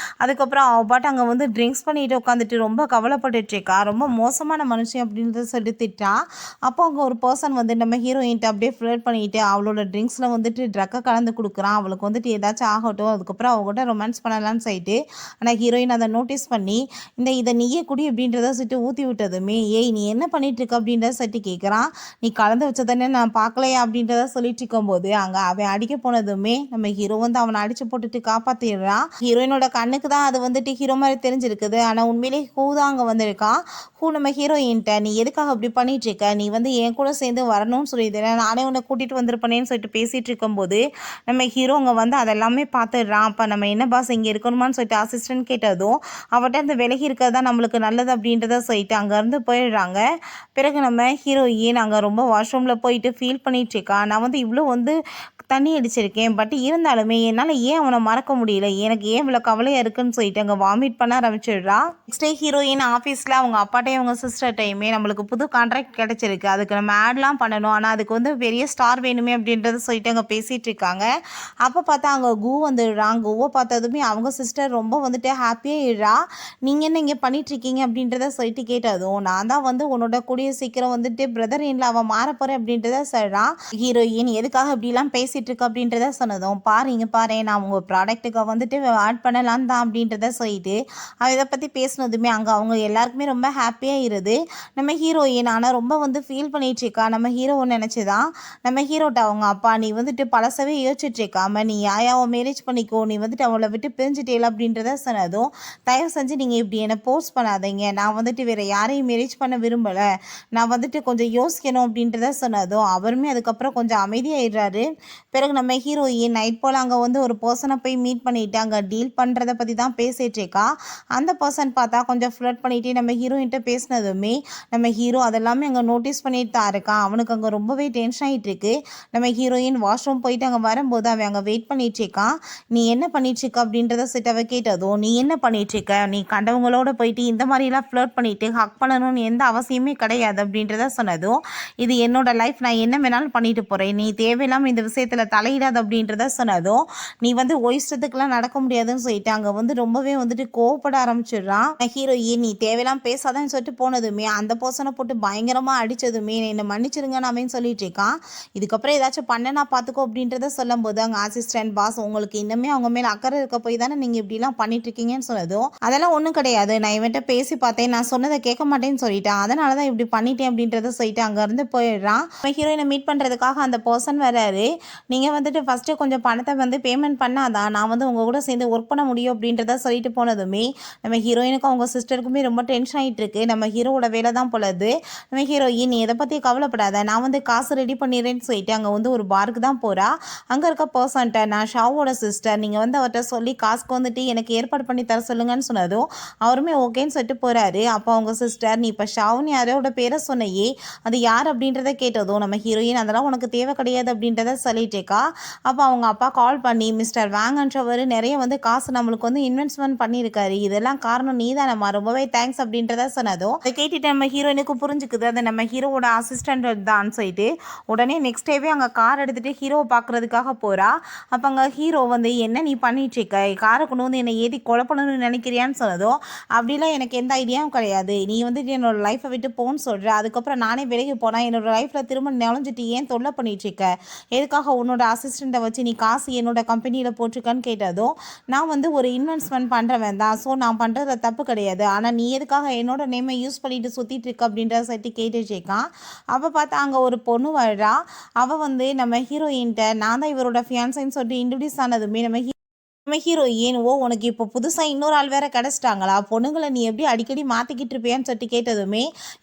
[SPEAKER 1] அதுக்கப்புறம் அவள் பாட்டு அங்கே வந்து ட்ரிங்க்ஸ் பண்ணிட்டு உட்காந்துட்டு ரொம்ப கவலைப்பட்டுட்ருக்கா. ரொம்ப மோசமான மனுஷன் அப்படின்றத சொல்லி திட்டா. அப்போ அங்கே ஒரு பர்சன் வந்து நம்ம ஹீரோயின்ட்ட அப்படியே ஃப்ளர்ட் பண்ணிட்டு அவளோட ட்ரிங்க்ஸில் வந்துட்டு ட்ரக்கை கலந்து கொடுக்குறான். அவளுக்கு வந்துட்டு ஏதாச்சும் ஆகட்டும், அதுக்கப்புறம் அவங்ககிட்ட ரொமான்ஸ் பண்ணலான்னு சொல்லிட்டு. ஆனால் ஹீரோயின் அதை நோட்டீஸ் பண்ணி இதை நீயே குடி அப்படின்றத சொல்லிட்டு ஊற்றி விட்டதுமே, ஏய் நீ என்ன பண்ணிட்டு இருக்க அப்படின்றத சொல்லிட்டு கேட்குறான். நீ கலந்து வச்சதானே நான் பார்க்கலையா அப்படின்றத சொல்லிட்டு இருக்கும்போது அங்கே அவன் அடிக்க போனதுமே நம்ம ஹீரோ வந்து அவனை அடிச்சு போட்டுட்டு காப்பாற்றிடுறான். ஹீரோயினோட கண்ணுக்கு தான் அது வந்துட்டு ஹீரோ மாதிரி தெரிஞ்சிருக்குது. ஆனால் உண்மையிலே ஹூ தான் அங்கே வந்திருக்கான். ஹூ நம்ம ஹீரோயின்ட்ட நீ எதுக்காக அப்படி பண்ணிட்டு இருக்க, நீ வந்து என் கூட சேர்ந்து வரணும்னு சொல்லிடுறேன், நானே உன்னை கூட்டிகிட்டு வந்திருப்பேனேன்னு சொல்லிட்டு பேசிகிட்டு இருக்கும்போது நம்ம ஹீரோ அங்கே வந்து அதெல்லாமே பார்த்துடுறான். அப்போ நம்ம என்ன பாஸ் இங்கே இருக்கணுமான்னு சொல்லிட்டு அசிஸ்டன்ட் கேட்டதும் அவட்ட அந்த விலகி இருக்கிறது தான் நம்மளுக்கு நல்லது அப்படின்றத சொல்லிட்டு அங்கேருந்து போயிடுறாங்க. பிறகு நம்ம ஹீரோயின் அங்கே ரொம்ப வாஷ்ரூமில் போயிட்டு ஃபீல் பண்ணிட்டு இருக்கா. நான் வந்து இவ்வளோ வந்து தண்ணி அடிச்சிருக்கேன், பட் இருந்தாலுமே என்னால் ஏன் அவனை மறக்க முடியல, எனக்கு ஏன் இவ்வளோ கவலையாக இருக்குன்னு சொல்லிட்டு அங்கே வாமிட் பண்ண ஆரம்பிச்சிடுறா. நெக்ஸ்ட் டே ஹீரோயின் ஆஃபீஸில் அவங்க அப்பாட்டையும் அவங்க சிஸ்டர்டையுமே நம்மளுக்கு புது கான்ட்ராக்ட் கிடச்சிருக்கு, அதுக்கு நம்ம ஆட்லாம் பண்ணணும், ஆனால் அதுக்கு வந்து பெரிய ஸ்டார் வேணுமே அப்படின்றத சொல்லிட்டு அங்கே பேசிகிட்டு இருக்காங்க. அப்போ பார்த்தா அங்கே கூ வந்துடுறான். கூவை பார்த்ததுமே அவங்க சிஸ்டர் ரொம்ப வந்துட்டு ஹாப்பியாக இடுறா. நீங்கள் என்ன இங்கே பண்ணிகிட்ருக்கீங்க அப்படின்றத சொல்லிட்டு கேட்டதும், நான் தான் வந்து உன்னோட கூடிய சீக்கிரம் வந்துட்டு பிரதர் இன்ல அவன் மாற போகிறேன் அப்படின்றத சொல்கிறான். ஹீரோயின் எதுக்காக இப்படிலாம் பேசிகிட்டு இருக்கு அப்படின்றத சொன்னதும், பாருங்க பாரு நான் உங்கள் ப்ராடக்ட்டுக்கு வந்துட்டு ஆட் பண்ணலாம் தான் அப்படின்றத சொல்லிட்டு அவள் இதை பற்றி பேசினதுமே அங்கே அவங்க எல்லாருக்குமே ரொம்ப ஹாப்பியாக இருது. நம்ம ஹீரோயின் ஆனால் ரொம்ப வந்து ஃபீல் பண்ணிட்டு இருக்கா. நம்ம ஹீரோவை நினச்சி தான் நம்ம ஹீரோட்ட அவங்க அப்பா நீ வந்துட்டு பழசவே யோசிச்சுட்டு இருக்காம நீ யாயாவை மேரேஜ் பண்ணிக்கோ, நீ வந்துட்டு அவளை விட்டு பிரிஞ்சுட்டேல அப்படின்றத சொன்னதும், தயவு செஞ்சு நீங்கள் இப்படி என்னை போஸ்ட் பண்ணாதீங்க, நான் வந்துட்டு வேறு யாரையும் மேரேஜ் பண்ண விரும்பலை, நான் வந்துட்டு கொஞ்சம் யோசிக்கணும் அப்படின்றத சொன்னதும் அவருமே அதுக்கப்புறம் கொஞ்சம் அமைதியாகிடுறாரு. பிறகு நம்ம ஹீரோயின் நைட் போல் அங்கே வந்து ஒரு பர்சனை போய் மீட் பண்ணிவிட்டு அங்கே டீல் பண்ணுறதை பற்றி தான் பேசிகிட்ருக்கா. அந்த பர்சன் பார்த்தா கொஞ்சம் ஃப்ளர்ட் பண்ணிவிட்டு நம்ம ஹீரோயின்ட்ட பேசினதுமே நம்ம ஹீரோ அதெல்லாமே அங்கே நோட்டீஸ் பண்ணிட்டு தான் இருக்கான். அவனுக்கு அங்கே ரொம்பவே டென்ஷன் ஆகிட்டுருக்கு. நம்ம ஹீரோயின் வாஷ்ரூம் போயிட்டு அங்கே வரும்போது அவன் அங்கே வெயிட் பண்ணிகிட்ருக்கான். நீ என்ன பண்ணிகிட்ருக்க அப்படின்றத சிட்டவை கேட்டதும், நீ என்ன பண்ணிகிட்ருக்க, நீ கண்டவங்களோட போயிட்டு இந்த மாதிரிலாம் ஃப்ளர்ட் பண்ணிவிட்டு ஹக் பண்ணணும்னு எந்த அவசியமே கிடையாது அப்படின்றத சொன்னதும், இது என்னோட லைஃப், நான் என்ன வேணாலும் பண்ணிட்டு போகிறேன், நீ தேவையில்லாமல் இந்த விஷயத்தில் தலையிடாது அப்படின்றத சொன்னதும், நீ வந்து இஷ்டத்துக்குலாம் நடக்க முடியாதுன்னு சொல்லிட்டு அங்கே வந்து ரொம்பவே வந்துட்டு கோவப்பட ஆரம்பிச்சிடுறான். ஹீரோயின் நீ தேவையெல்லாம் பேசாதான்னு சொல்லிட்டு போனதுமே அந்த பர்சனை போட்டு பயங்கரமாக அடித்ததுமே என்னை மன்னிச்சிருங்கன்னு அவன் சொல்லிட்டு இருக்கான். இதுக்கப்புறம் ஏதாச்சும் பண்ணனா பார்த்துக்கோ அப்படின்றத சொல்லும் போது அங்கே அசிஸ்டன்ட் பாஸ் உங்களுக்கு இன்னுமே அவங்க மேலே அக்கறை இருக்க போய் தானே நீங்கள் இப்படிலாம் பண்ணிட்டு இருக்கீங்கன்னு சொன்னதும், அதெல்லாம் ஒன்றும் கிடையாது, நான் இவன்ட்ட பேசி பார்த்தேன், நான் சொன்னதை கேட்க மாட்டேன்னு சொல்லிட்டேன், அதனால தான் இப்படி பண்ணிட்டேன் அப்படின்றத சொல்லிட்டு அங்கேருந்து போயிடுறான். ஹீரோயினை மீட் பண்ணுறதுக்காக அந்த பர்சன் வராரு. நீங்கள் வந்துட்டு ஃபஸ்ட்டு கொஞ்சம் பணத்தை வந்து பேமெண்ட் பண்ணாதான் நான் வந்து உங்கள் கூட சேர்ந்து ஒர்க் பண்ண முடியும் அப்படின்றத சொல்லிட்டு போனதுமே நம்ம ஹீரோயினுக்கும் அவங்க சிஸ்டருக்குமே ரொம்ப டென்ஷன் ஆகிட்டு இருக்கு. நம்ம ஹீரோவோட வேலை தான் போலது. நம்ம ஹீரோயின் நீ எதை பற்றி கவலைப்படாத, நான் வந்து காசு ரெடி பண்ணிடுறேன்னு சொல்லிட்டு அங்கே வந்து ஒரு பாருக்கு தான் போகிறா. அங்கே இருக்க பர்சன்ட்ட நான் ஷாவோட சிஸ்டர், நீங்கள் வந்து அவர்கிட்ட சொல்லி காசுக்கு வந்துட்டு எனக்கு ஏற்பாடு பண்ணி தர சொல்லுங்கன்னு சொன்னதும் அவருமே ஓகேன்னு சொல்லிட்டு போகிறாரு. அப்போ அவங்க சிஸ்டர் நீ இப்போ ஷாவுன்னு யாரோட பேரை சொன்னையே அது யார் அப்படின்றத கேட்டதும் நம்ம ஹீரோயின் அதெல்லாம் உனக்கு தேவை கிடையாது அப்படின்றத சொல்லிட்டேக்கா. அப்போ அவங்க அப்பா கால் பண்ணி மிஸ்டர் வேங்கன்றவர் நிறைய வந்து காசு நம்மளுக்கு வந்து இன்வெஸ்ட்மெண்ட் பண்ணியிருக்காரு, இதெல்லாம் காரணம் நீ தானம்மா, ரொம்பவே தேங்க்ஸ் அப்படின்றத சொன்னதும் அதை கேட்டுட்டு நம்ம ஹீரோயினுக்கு புரிஞ்சுக்குது அது நம்ம ஹீரோவோட அசிஸ்டன்ட் தான் சொல்லிட்டு உடனே நெக்ஸ்ட் டேவே அங்கே கார் எடுத்துகிட்டு ஹீரோவை பார்க்குறதுக்காக போகிறா. அப்போ அங்கே ஹீரோ வந்து என்ன நீ பண்ணிட்டுருக்க, காரை கொண்டு வந்து என்னை ஏற்றி கொலை பண்ணணும்னு நினைக்கிறியான்னு சொன்னதும், அப்படிலாம் எனக்கு எந்த ஐடியாவும் கிடையாது, நீ வந்துட்டு என்னோட லைஃப்பை விட்டு போன்னு சொல்கிற, அதுக்கப்புறம் நானே விலகி போனால் என்னோட லைஃப்பில் திரும்ப நுழைஞ்சிட்டு ஏன் தொல்லை பண்ணிட்டுருக்க, எதுக்காக உன்னோட அசிஸ்டண்ட்டை வச்சு நீ காசு என்னோட கம்பெனியில் போட்டிருக்கான்னு கேட்டதும், நான் வந்து ஒரு இன்வெஸ்ட்மெண்ட் பண்ணுறவன் தான், ஸோ நான் பண்ணுறதுல தப்பு கிடையாது, ஆனால் நீ எதுக்காக என்னோட நேமை யூஸ் பண்ணிட்டு சுற்றிட்டு இருக்க அப்படின்றத சொல்லிட்டு கேட்டுருக்கான். அப்போ பார்த்தா அங்கே ஒரு பொண்ணு வர்றா. அவள் வந்து நம்ம ஹீரோயின்ட்ட நான் தான் இவரோட ஃபியான்சைன்னு சொல்லிட்டு இன்ட்ரோடியூஸ் ஆனதுமே நம்ம ஹீரோயின் ஓ உனக்கு இப்போ புதுசாக இன்னொரு ஆள் வேற கிடச்சிட்டாங்களா, பொண்ணுங்களை நீ எப்படி அடிக்கடி மாற்றிக்கிட்டு இருப்பியான்னு சொல்லிட்டு கேட்டதுமே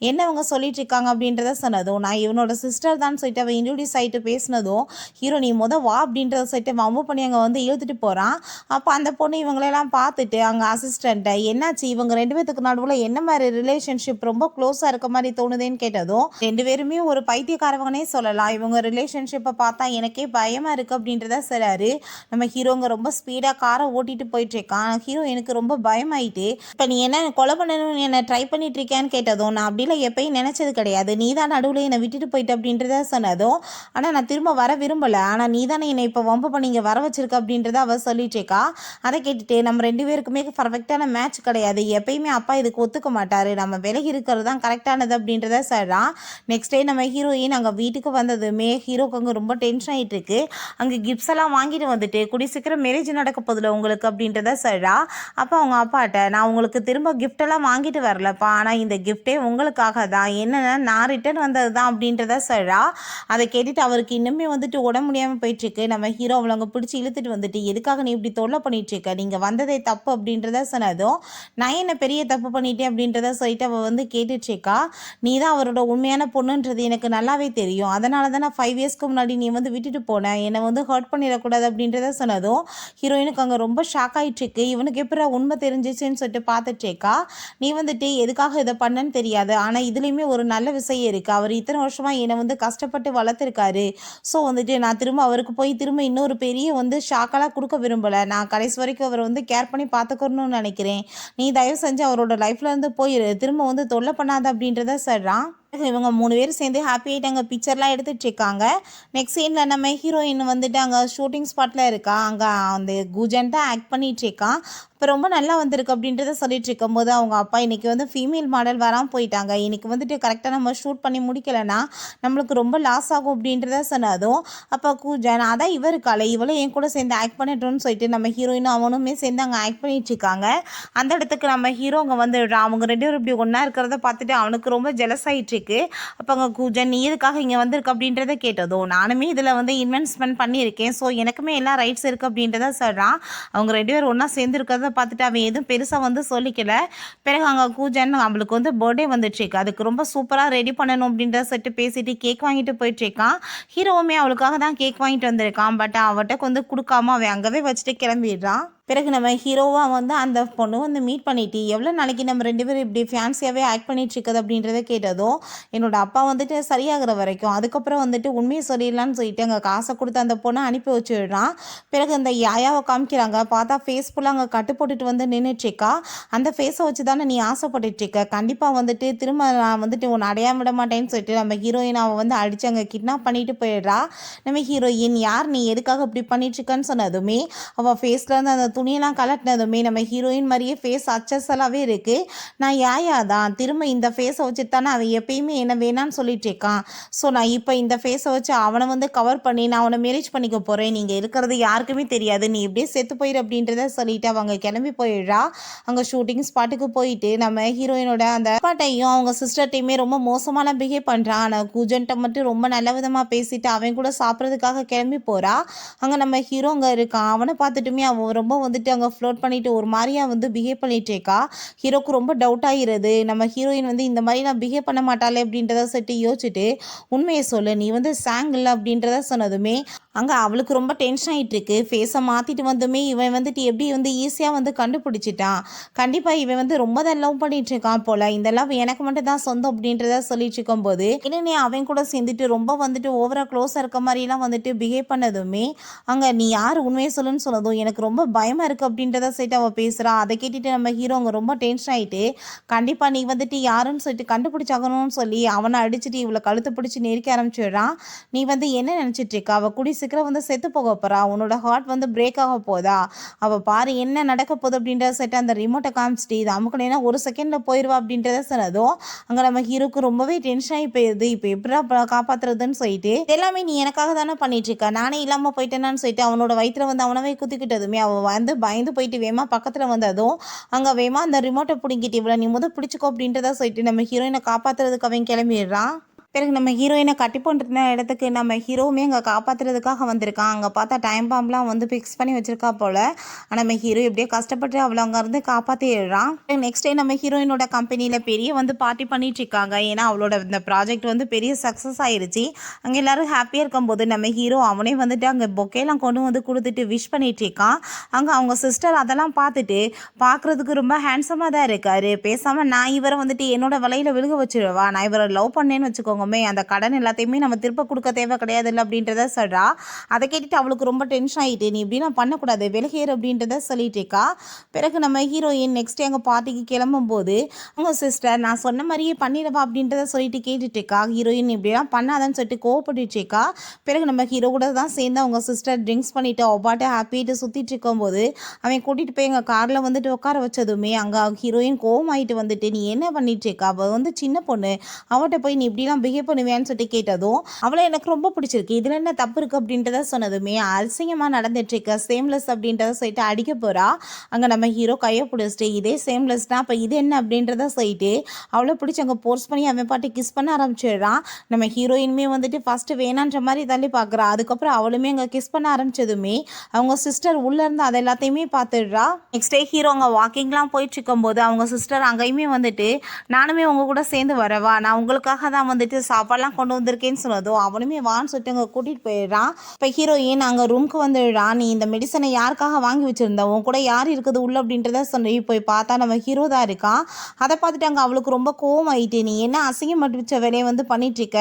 [SPEAKER 1] என்ன அவங்க சொல்லிட்டு இருக்காங்க அப்படின்றத சொன்னதும் நான் இவனோட சிஸ்டர் தான் சொல்லிட்டு அவன் இன்ட்ரோடியூஸ் ஆகிட்டு பேசினதும் ஹீரோ நீ வா அப்படின்றத சொல்லிட்டு வம்பு பண்ணி அங்கே வந்து இழுத்துட்டு போகிறான். அப்போ அந்த பொண்ணு இவங்களெல்லாம் பார்த்துட்டு அங்கே அசிஸ்டண்ட்டை என்னாச்சு இவங்க 2 பேத்துக்கு நடுவில் என்ன மாதிரி ரிலேஷன்ஷிப் ரொம்ப க்ளோஸாக இருக்க மாதிரி தோணுதேன்னு கேட்டதும் 2 பேருமே ஒரு பைத்தியக்காரவங்கனே சொல்லலாம், இவங்க ரிலேஷன்ஷிப்பை பார்த்தா எனக்கே பயமாக இருக்குது அப்படின்றத சொல்கிறாரு. நம்ம ஹீரோங்க ரொம்ப ஸ்பீடாக காரை ஓட்டிட்டு போயிட்டு இருக்கான். ஹீரோ எனக்கு ரொம்ப பயமாயிட்டு இப்போ நீ என்ன கொலை பண்ணணும்னு என்ன ட்ரை பண்ணிட்டு இருக்கியான்னு கேட்டதும் நான் அப்படிலாம் எப்பயும் நினைச்சது கிடையாது, நீ தான் நடுவில் என்னை விட்டுட்டு போயிட்டு அப்படின்றத சொன்னதும் ஆனால் நான் திரும்ப வர விரும்பலை, ஆனால் நீ தானே என்னை இப்போ வம்பு பண்ணி இங்கே வர வச்சிருக்க அப்படின்றத அவள் சொல்லிட்டு இருக்கா. அதை கேட்டுட்டு நம்ம 2 பேருக்குமே பர்ஃபெக்டான மேட்ச் கிடையாது, எப்பயுமே அப்பா இதுக்கு ஒத்துக்க மாட்டாரு, நம்ம விலகி இருக்கிறது தான் கரெக்டானது அப்படின்றத சொல்கிறான். நெக்ஸ்ட் டே நம்ம ஹீரோயின் அங்கே வீட்டுக்கு வந்ததுமே ஹீரோக்கு அங்கே ரொம்ப டென்ஷன் ஆகிட்டு இருக்கு. அங்கே கிஃப்ட்ஸ் எல்லாம் வாங்கிட்டு வந்துட்டு கூடி சீக்கிரம் மேரேஜ் நடக்க போதில் உங்களுக்கு அப்படின்றத சொல்கிறா. அப்போ அவங்க அப்பாட்ட நான் உங்களுக்கு திரும்ப கிஃப்டெல்லாம் வாங்கிட்டு வரலப்பா, ஆனால் இந்த கிஃப்டே உங்களுக்காக தான், என்னென்னா நான் ரிட்டர்ன் வந்தது தான் அப்படின்றத சொல்கிறா. அதை கேட்டுட்டு அவருக்கு இன்னுமே வந்துட்டு உடம்பு முடியாமல் போயிட்டுருக்கு. நம்ம ஹீரோ அவளை பிடிச்சி இழுத்துட்டு வந்துட்டு எதுக்காக நீ இப்படி தொல்லை பண்ணிட்டுருக்க, நீங்கள் வந்ததே தப்பு அப்படின்றத சொன்னதும் நான் என்ன பெரிய தப்பு பண்ணிட்டேன் அப்படின்றத சொல்லிட்டு அவள் வந்து கேட்டுட்ருக்கா. நீ தான் அவரோட உண்மையான பொண்ணுன்றது எனக்கு நல்லாவே தெரியும், அதனால தான் நான் 5 இயர்ஸ்க்கு முன்னாடி நீ வந்து விட்டுட்டு போனேன், என்னை வந்து ஹர்ட் பண்ணிடக்கூடாது அப்படின்றத சொன்னதும் ஹீரோயினுக்கு அங்கே ரொம்ப ஷாக் ஆகிட்டுருக்கு. இவனுக்கு எப்படி உண்மை தெரிஞ்சிச்சுன்னு சொல்லிட்டு பார்த்துட்டேக்கா. நீ வந்துட்டு எதுக்காக இதை பண்ணன்னு தெரியாது, ஆனால் இதுலேயுமே ஒரு நல்ல விஷயம் இருக்குது, அவர் இத்தனை வருஷமாக என்னை வந்து கஷ்டப்பட்டு வளர்த்துருக்காரு. ஸோ வந்துட்டு நான் திரும்ப அவருக்கு போய் திரும்ப இன்னொரு பெரிய வந்து ஷாக்கெல்லாம் கொடுக்க விரும்பலை, நான் கடைசி வரைக்கும் அவரை வந்து கேர் பண்ணி பார்த்துக்கணும்னு நினைக்கிறேன், நீ தயவு செஞ்சு அவரோட லைஃப்லேருந்து போயிரு, திரும்ப வந்து தொல்லை பண்ணாத அப்படின்றத சொல்கிறான். இவங்க 3 பேரும் சேர்ந்து ஹாப்பி ஆகிட்டு அங்கே பிக்சர்லாம் எடுத்துகிட்டு இருக்காங்க. நெக்ஸ்ட் சீனில் நம்ம ஹீரோயின் வந்துட்டு அங்கே ஷூட்டிங் ஸ்பாட்டில் இருக்கா. அங்கே அந்த குஜன் தான் ஆக்ட் பண்ணிகிட்டு இருக்கான். இப்போ ரொம்ப நல்லா வந்திருக்கு அப்படின்றத சொல்லிட்டு இருக்கும்போது அவங்க அப்பா இன்றைக்கி வந்து ஃபீமேல் மாடல் வராமல் போயிட்டாங்க, இன்றைக்கி வந்துட்டு கரெக்டாக நம்ம ஷூட் பண்ணி முடிக்கலைன்னா நம்மளுக்கு ரொம்ப லாஸ் ஆகும் அப்படின்றத சொன்னதும் அப்போ குஜன் அதான் இவர் இருக்காளே இவளும் என் கூட சேர்ந்து ஆக்ட் பண்ணிட்டோன்னு சொல்லிட்டு நம்ம ஹீரோயினும் அவனுமே சேர்ந்து அங்கே ஆக்ட் பண்ணிட்டு இருக்காங்க. அந்த இடத்துக்கு நம்ம ஹீரோ அங்கே வந்துடுறான். அவங்க 2 பேரும் இப்படி ஒன்றா இருக்கிறத பார்த்துட்டு அவனுக்கு ரொம்ப ஜெலஸ் ஆகிட்டு இருக்கு. அப்போ அங்கே குஜன் நீ எதுக்காக இங்கே வந்திருக்கு அப்படின்றத கேட்டதும் நானுமே இதில் வந்து இன்வெஸ்ட்மெண்ட் பண்ணியிருக்கேன், ஸோ எனக்குமே எல்லா ரைட்ஸ் இருக்குது அப்படின்றத சொல்கிறான். அவங்க 2 பேரும் ஒன்றா சேர்ந்து இருக்கிறத பார்த்துட்டு அவன் எதுவும் பெருசாக வந்து சொல்லிக்கல. பிறகு அங்கே கூஜன் அவளுக்கு வந்து பர்த்டே வந்துட்டுருக்கு, அதுக்கு ரொம்ப சூப்பராக ரெடி பண்ணணும் அப்படின்றத சொல்லிட்டு பேசிட்டு கேக் வாங்கிட்டு போயிட்டுருக்கான். ஹீரோவுமே அவளுக்காக தான் கேக் வாங்கிட்டு வந்திருக்கான். பட் அவட்ட வந்து கொடுக்காம அவன் அங்கவே வச்சுட்டு கிளம்பிடுறான். பிறகு நம்ம ஹீரோவாக வந்து அந்த பொண்ணு வந்து மீட் பண்ணிட்டு எவ்வளோ நாளைக்கு நம்ம 2 பேரும் இப்படி ஃபேன்சியாகவே ஆக்ட் பண்ணிகிட்ருக்குது அப்படின்றத கேட்டதும் என்னோடய அப்பா வந்துட்டு சரியாகிற வரைக்கும் அதுக்கப்புறம் வந்துட்டு உண்மையை சொல்லிடலான்னு சொல்லிட்டு அங்கே காசை கொடுத்து அந்த பொண்ணை அனுப்பி வச்சுடுறான். பிறகு அந்த யாயாவை காமிக்கிறாங்க. பார்த்தா ஃபேஸ் ஃபுல்லாக அங்கே கட்டு போட்டுட்டு வந்து நின்றுட்டுருக்கா. அந்த ஃபேஸை வச்சு தானே நீ ஆசைப்பட்டுட்ருக்க, கண்டிப்பாக வந்துட்டு திரும்ப நான் வந்துட்டு உன்னை அடையாம விட மாட்டேன்னு சொல்லிட்டு நம்ம ஹீரோயின் அவள் வந்து அடித்து அங்கே கிட்னாப் பண்ணிட்டு போயிடுறா. நம்ம ஹீரோயின் யார் நீ எதுக்காக இப்படி பண்ணிட்டுருக்கன்னு சொன்னதுமே அவள் ஃபேஸ்லேருந்து அந்த துணியெல்லாம் கலட்டினதுமே நம்ம ஹீரோயின் மாதிரியே ஃபேஸ் அச்சஸலாகவே இருக்குது. நான் யாயா தான் திரும்ப இந்த ஃபேஸை வச்சு தானே அவன் எப்பயுமே என்ன வேணான்னு சொல்லிட்டு இருக்கான். ஸோ நான் இப்போ இந்த ஃபேஸை வச்சு அவனை வந்து கவர் பண்ணி நான் அவனை மேரேஜ் பண்ணிக்க போகிறேன், நீங்கள் இருக்கிறது யாருக்குமே தெரியாது, நீ இப்படியே செத்து போயிடு அப்படின்றத சொல்லிட்டு அவங்க கிளம்பி போயிடுறா. அங்கே ஷூட்டிங் ஸ்பாட்டுக்கு போயிட்டு நம்ம ஹீரோயினோட அந்த அப்பாட்டையும் அவங்க சிஸ்டர்ட்டையுமே ரொம்ப மோசமான பிஹேவ் பண்ணுறான். ஆனால் கூஜன்ட்ட மட்டும் ரொம்ப நல்ல விதமாக பேசிட்டு அவன் கூட சாப்பிட்றதுக்காக கிளம்பி போகிறா. அங்கே நம்ம ஹீரோ அங்கே இருக்கான். அவனை பார்த்துட்டுமே அவன் ரொம்ப வந்துட்டு அங்கே ஃப்ளோட் பண்ணிட்டு ஒரு மாதிரியா வந்து பிஹேவ் பண்ணிட்டு இருக்கா. ஹீரோக்கு ரொம்ப டவுட் ஆகிருது. நம்ம ஹீரோயின் வந்து இந்த மாதிரி நான் பிஹேவ் பண்ண மாட்டாளே அப்படின்றத சொல்லிட்டு யோசிச்சுட்டு உண்மையை சொல்லு நீ வந்து சாங் இல்லை அப்படின்றத சொன்னதுமே அங்கே அவளுக்கு ரொம்ப டென்ஷன் ஆகிட்டு இருக்கு. ஃபேஸை மாற்றிட்டு வந்துமே இவன் வந்துட்டு எப்படி வந்து ஈஸியாக வந்து கண்டுபிடிச்சிட்டான். கண்டிப்பாக இவன் வந்து ரொம்ப தான் லவ் பண்ணிட்டு இருக்கான் போல், இந்த லவ் எனக்கு மட்டும் தான் சொந்தம் அப்படின்றத சொல்லிட்டு இருக்கும்போது இன்னும் அவன் கூட சேர்ந்துட்டு ரொம்ப வந்துட்டு ஓவராக க்ளோஸாக இருக்க மாதிரிலாம் வந்துட்டு பிஹேவ் பண்ணதுமே அங்கே நீ யார் உண்மையை சொல்லுன்னு சொன்னதும் எனக்கு ரொம்ப பயமாக இருக்குது அப்படின்றத சொல்லிட்டு அவள் பேசுகிறா. அதை கேட்டுட்டு நம்ம ஹீரோ அங்கே ரொம்ப டென்ஷன் ஆகிட்டு கண்டிப்பாக நீ வந்துட்டு யாருன்னு சொல்லிட்டு கண்டுபிடிச்சாகணும்னு சொல்லி அவனை அடிச்சுட்டு இவளை கழுத்து பிடிச்சி நெருக்க ஆரம்பிச்சிடுறான். நீ வந்து என்ன நினச்சிட்டு இருக்கா, அவள் கூடி சீக்கிரம் வந்து செத்து போக போகிறா, உன்னோட ஹார்ட் வந்து பிரேக் ஆக போதா, அவள் பாரு என்ன நடக்க போகுது அப்படின்றத சொல்லிட்டு அந்த ரிமோட்டை காமிச்சிட்டு இது அமுக்கணுன்னா 1 செகண்டில் போயிடுவா அப்படின்றத சொன்னதும் அங்கே நம்ம ஹீரோக்கு ரொம்பவே டென்ஷன் ஆகி போயிடுது. இப்போ எப்படா காப்பாற்றுறதுன்னு சொல்லிட்டு எல்லாமே நீ எனக்காக தானே பண்ணிட்டு இருக்கா, நானே இல்லாமல் போயிட்டேனான்னு சொல்லிட்டு அவனோட வயிற்றுல வந்து அவனவே குத்திக்கிட்டதுமே அவள் வந்து பயந்து போயிட்டு வேமா பக்கத்தில் வந்ததும் அங்கே வேமா அந்த ரிமோட்டை பிடிங்கிட்டு இவ்வளோ நீ பிடிச்சிக்கோ அப்படின்றத சொல்லிட்டு நம்ம ஹீரோயினை காப்பாற்றுறதுக்கு அவன் கிளம்பிடுறான். பிறகு நம்ம ஹீரோயினை கட்டி போட்டுருந்த இடத்துக்கு நம்ம ஹீரோவுமே அங்கே காப்பாற்றுறதுக்காக வந்திருக்கான். அங்கே பார்த்தா டைம் பாம்லாம் வந்து ஃபிக்ஸ் பண்ணி வச்சிருக்கா போல். ஆனால் நம்ம ஹீரோ எப்படியோ கஷ்டப்பட்டு அவளை அங்கேருந்து காப்பாற்றிடுறான். நெக்ஸ்ட் டே நம்ம ஹீரோயினோட கம்பெனியில் பெரிய வந்து பார்ட்டி பண்ணிட்டு இருக்காங்க. ஏன்னா அவளோட இந்த ப்ராஜெக்ட் வந்து பெரிய சக்ஸஸ் ஆயிருச்சு. அங்கே எல்லாரும் ஹாப்பியாக இருக்கும்போது நம்ம ஹீரோ அவனே வந்துட்டு அங்கே பொக்கேலாம் கொண்டு வந்து கொடுத்துட்டு விஷ் பண்ணிட்டு இருக்கான். அங்கே அவங்க சிஸ்டர் அதெல்லாம் பார்த்துட்டு பார்க்குறதுக்கு ரொம்ப ஹேண்ட்ஸமாக தான் இருக்காரு. பேசாமல் நான் இவரை வந்துட்டு என்னோட வலையில் விழுக வச்சிருவா, நான் இவரை லவ் பண்ணேன்னு வச்சுக்கோங்க, அந்த கடன் எல்லாத்தையுமே நம்ம திருப்ப கொடுக்க தேவை கிடையாது இல்லை அப்படின்றத சொல்கிறா. அதை கேட்டுட்டு அவளுக்கு ரொம்ப டென்ஷன் ஆகிட்டு, நீ இப்படிலாம் பண்ணக்கூடாது, விலகேறு அப்படின்றத சொல்லிட்டு இருக்கா. பிறகு நம்ம ஹீரோயின் நெக்ஸ்ட் எங்கள் பார்ட்டிக்கு கிளம்பும்போது அவங்க சிஸ்டர் நான் சொன்ன மாதிரியே பண்ணிடவா அப்படின்றத சொல்லிட்டு கேட்டுட்டு இருக்கா. ஹீரோயின் இப்படிலாம் பண்ணாதான்னு சொல்லிட்டு கோவப்பட்டுட்டு இருக்கா. பிறகு நம்ம ஹீரோ கூட தான் சேர்ந்து அவங்க சிஸ்டர் ட்ரிங்க்ஸ் பண்ணிவிட்டு ஒப்பாட்டு ஹாப்பிட்டு சுற்றிட்டு இருக்கும்போது அவன் கூட்டிகிட்டு போய் எங்கள் காரில் வந்துட்டு உட்கார வச்சதுமே அங்கே ஹீரோயின் கோவம் ஆகிட்டு வந்துட்டு, நீ என்ன பண்ணிட்டு இருக்கா, அவள் வந்து சின்ன பொண்ணு, அவட்ட போய் நீ இப்படிலாம் பிஹேவ் பண்ணுவேன்னு சொல்லிட்டு கேட்டதும் அவளை எனக்கு ரொம்ப பிடிச்சிருக்கு, இதில் என்ன தப்பு இருக்குது அப்படின்றத சொன்னதுமே அசிங்கமாக நடந்துட்டுருக்க சேம்லெஸ் அப்படின்றத சொல்லிட்டு அடிக்க போகிறா. அங்கே நம்ம ஹீரோ கையை பிடிச்சிட்டு இதே சேம்லெஸ்னா அப்போ இது என்ன அப்படின்றத சொல்லிட்டு அவளை பிடிச்சி அங்கே போர்ஸ் பண்ணி அவன் பாட்டு கிஸ் பண்ண ஆரம்பிச்சிடுறான். நம்ம ஹீரோயினுமே வந்துட்டு ஃபஸ்ட்டு வேணான்ற மாதிரி தள்ளி பார்க்குறா. அதுக்கப்புறம் அவளுமே அங்கே கிஸ் பண்ண ஆரம்பிச்சதுமே அவங்க சிஸ்டர் உள்ளேருந்து அதை எல்லாத்தையுமே பார்த்துடுறா. நெக்ஸ்ட் டே ஹீரோ அங்கே வாக்கிங்லாம் போயிட்டு இருக்கும்போது அவங்க சிஸ்டர் அங்கேயுமே வந்துட்டு நானுமே உங்கள் கூட சேர்ந்து வரவா, நான் உங்களுக்காக தான் வந்துட்டு சாப்பாடுலாம் கொண்டு வந்திருக்கேன்னு சொன்னதும் அவனுமே வான்னு சொல்லிட்டு அங்கே கூட்டிகிட்டு போயிடுறான். இப்போ ஹீரோயின் அங்கே ரூமுக்கு வந்துடுறான். நீ இந்த மெடிசனை யாருக்காக வாங்கி வச்சுருந்த, உன் கூட யார் இருக்குது உள்ள அப்படின்றத சொல்லி போய் பார்த்தா நம்ம ஹீரோ தான் இருக்கான். அதை பார்த்துட்டு அங்கே அவளுக்கு ரொம்ப கோவம் ஆகிட்டு, நீ என்ன அசிங்கப்பட்டு வச்ச வேலையை வந்து பண்ணிட்டுருக்க,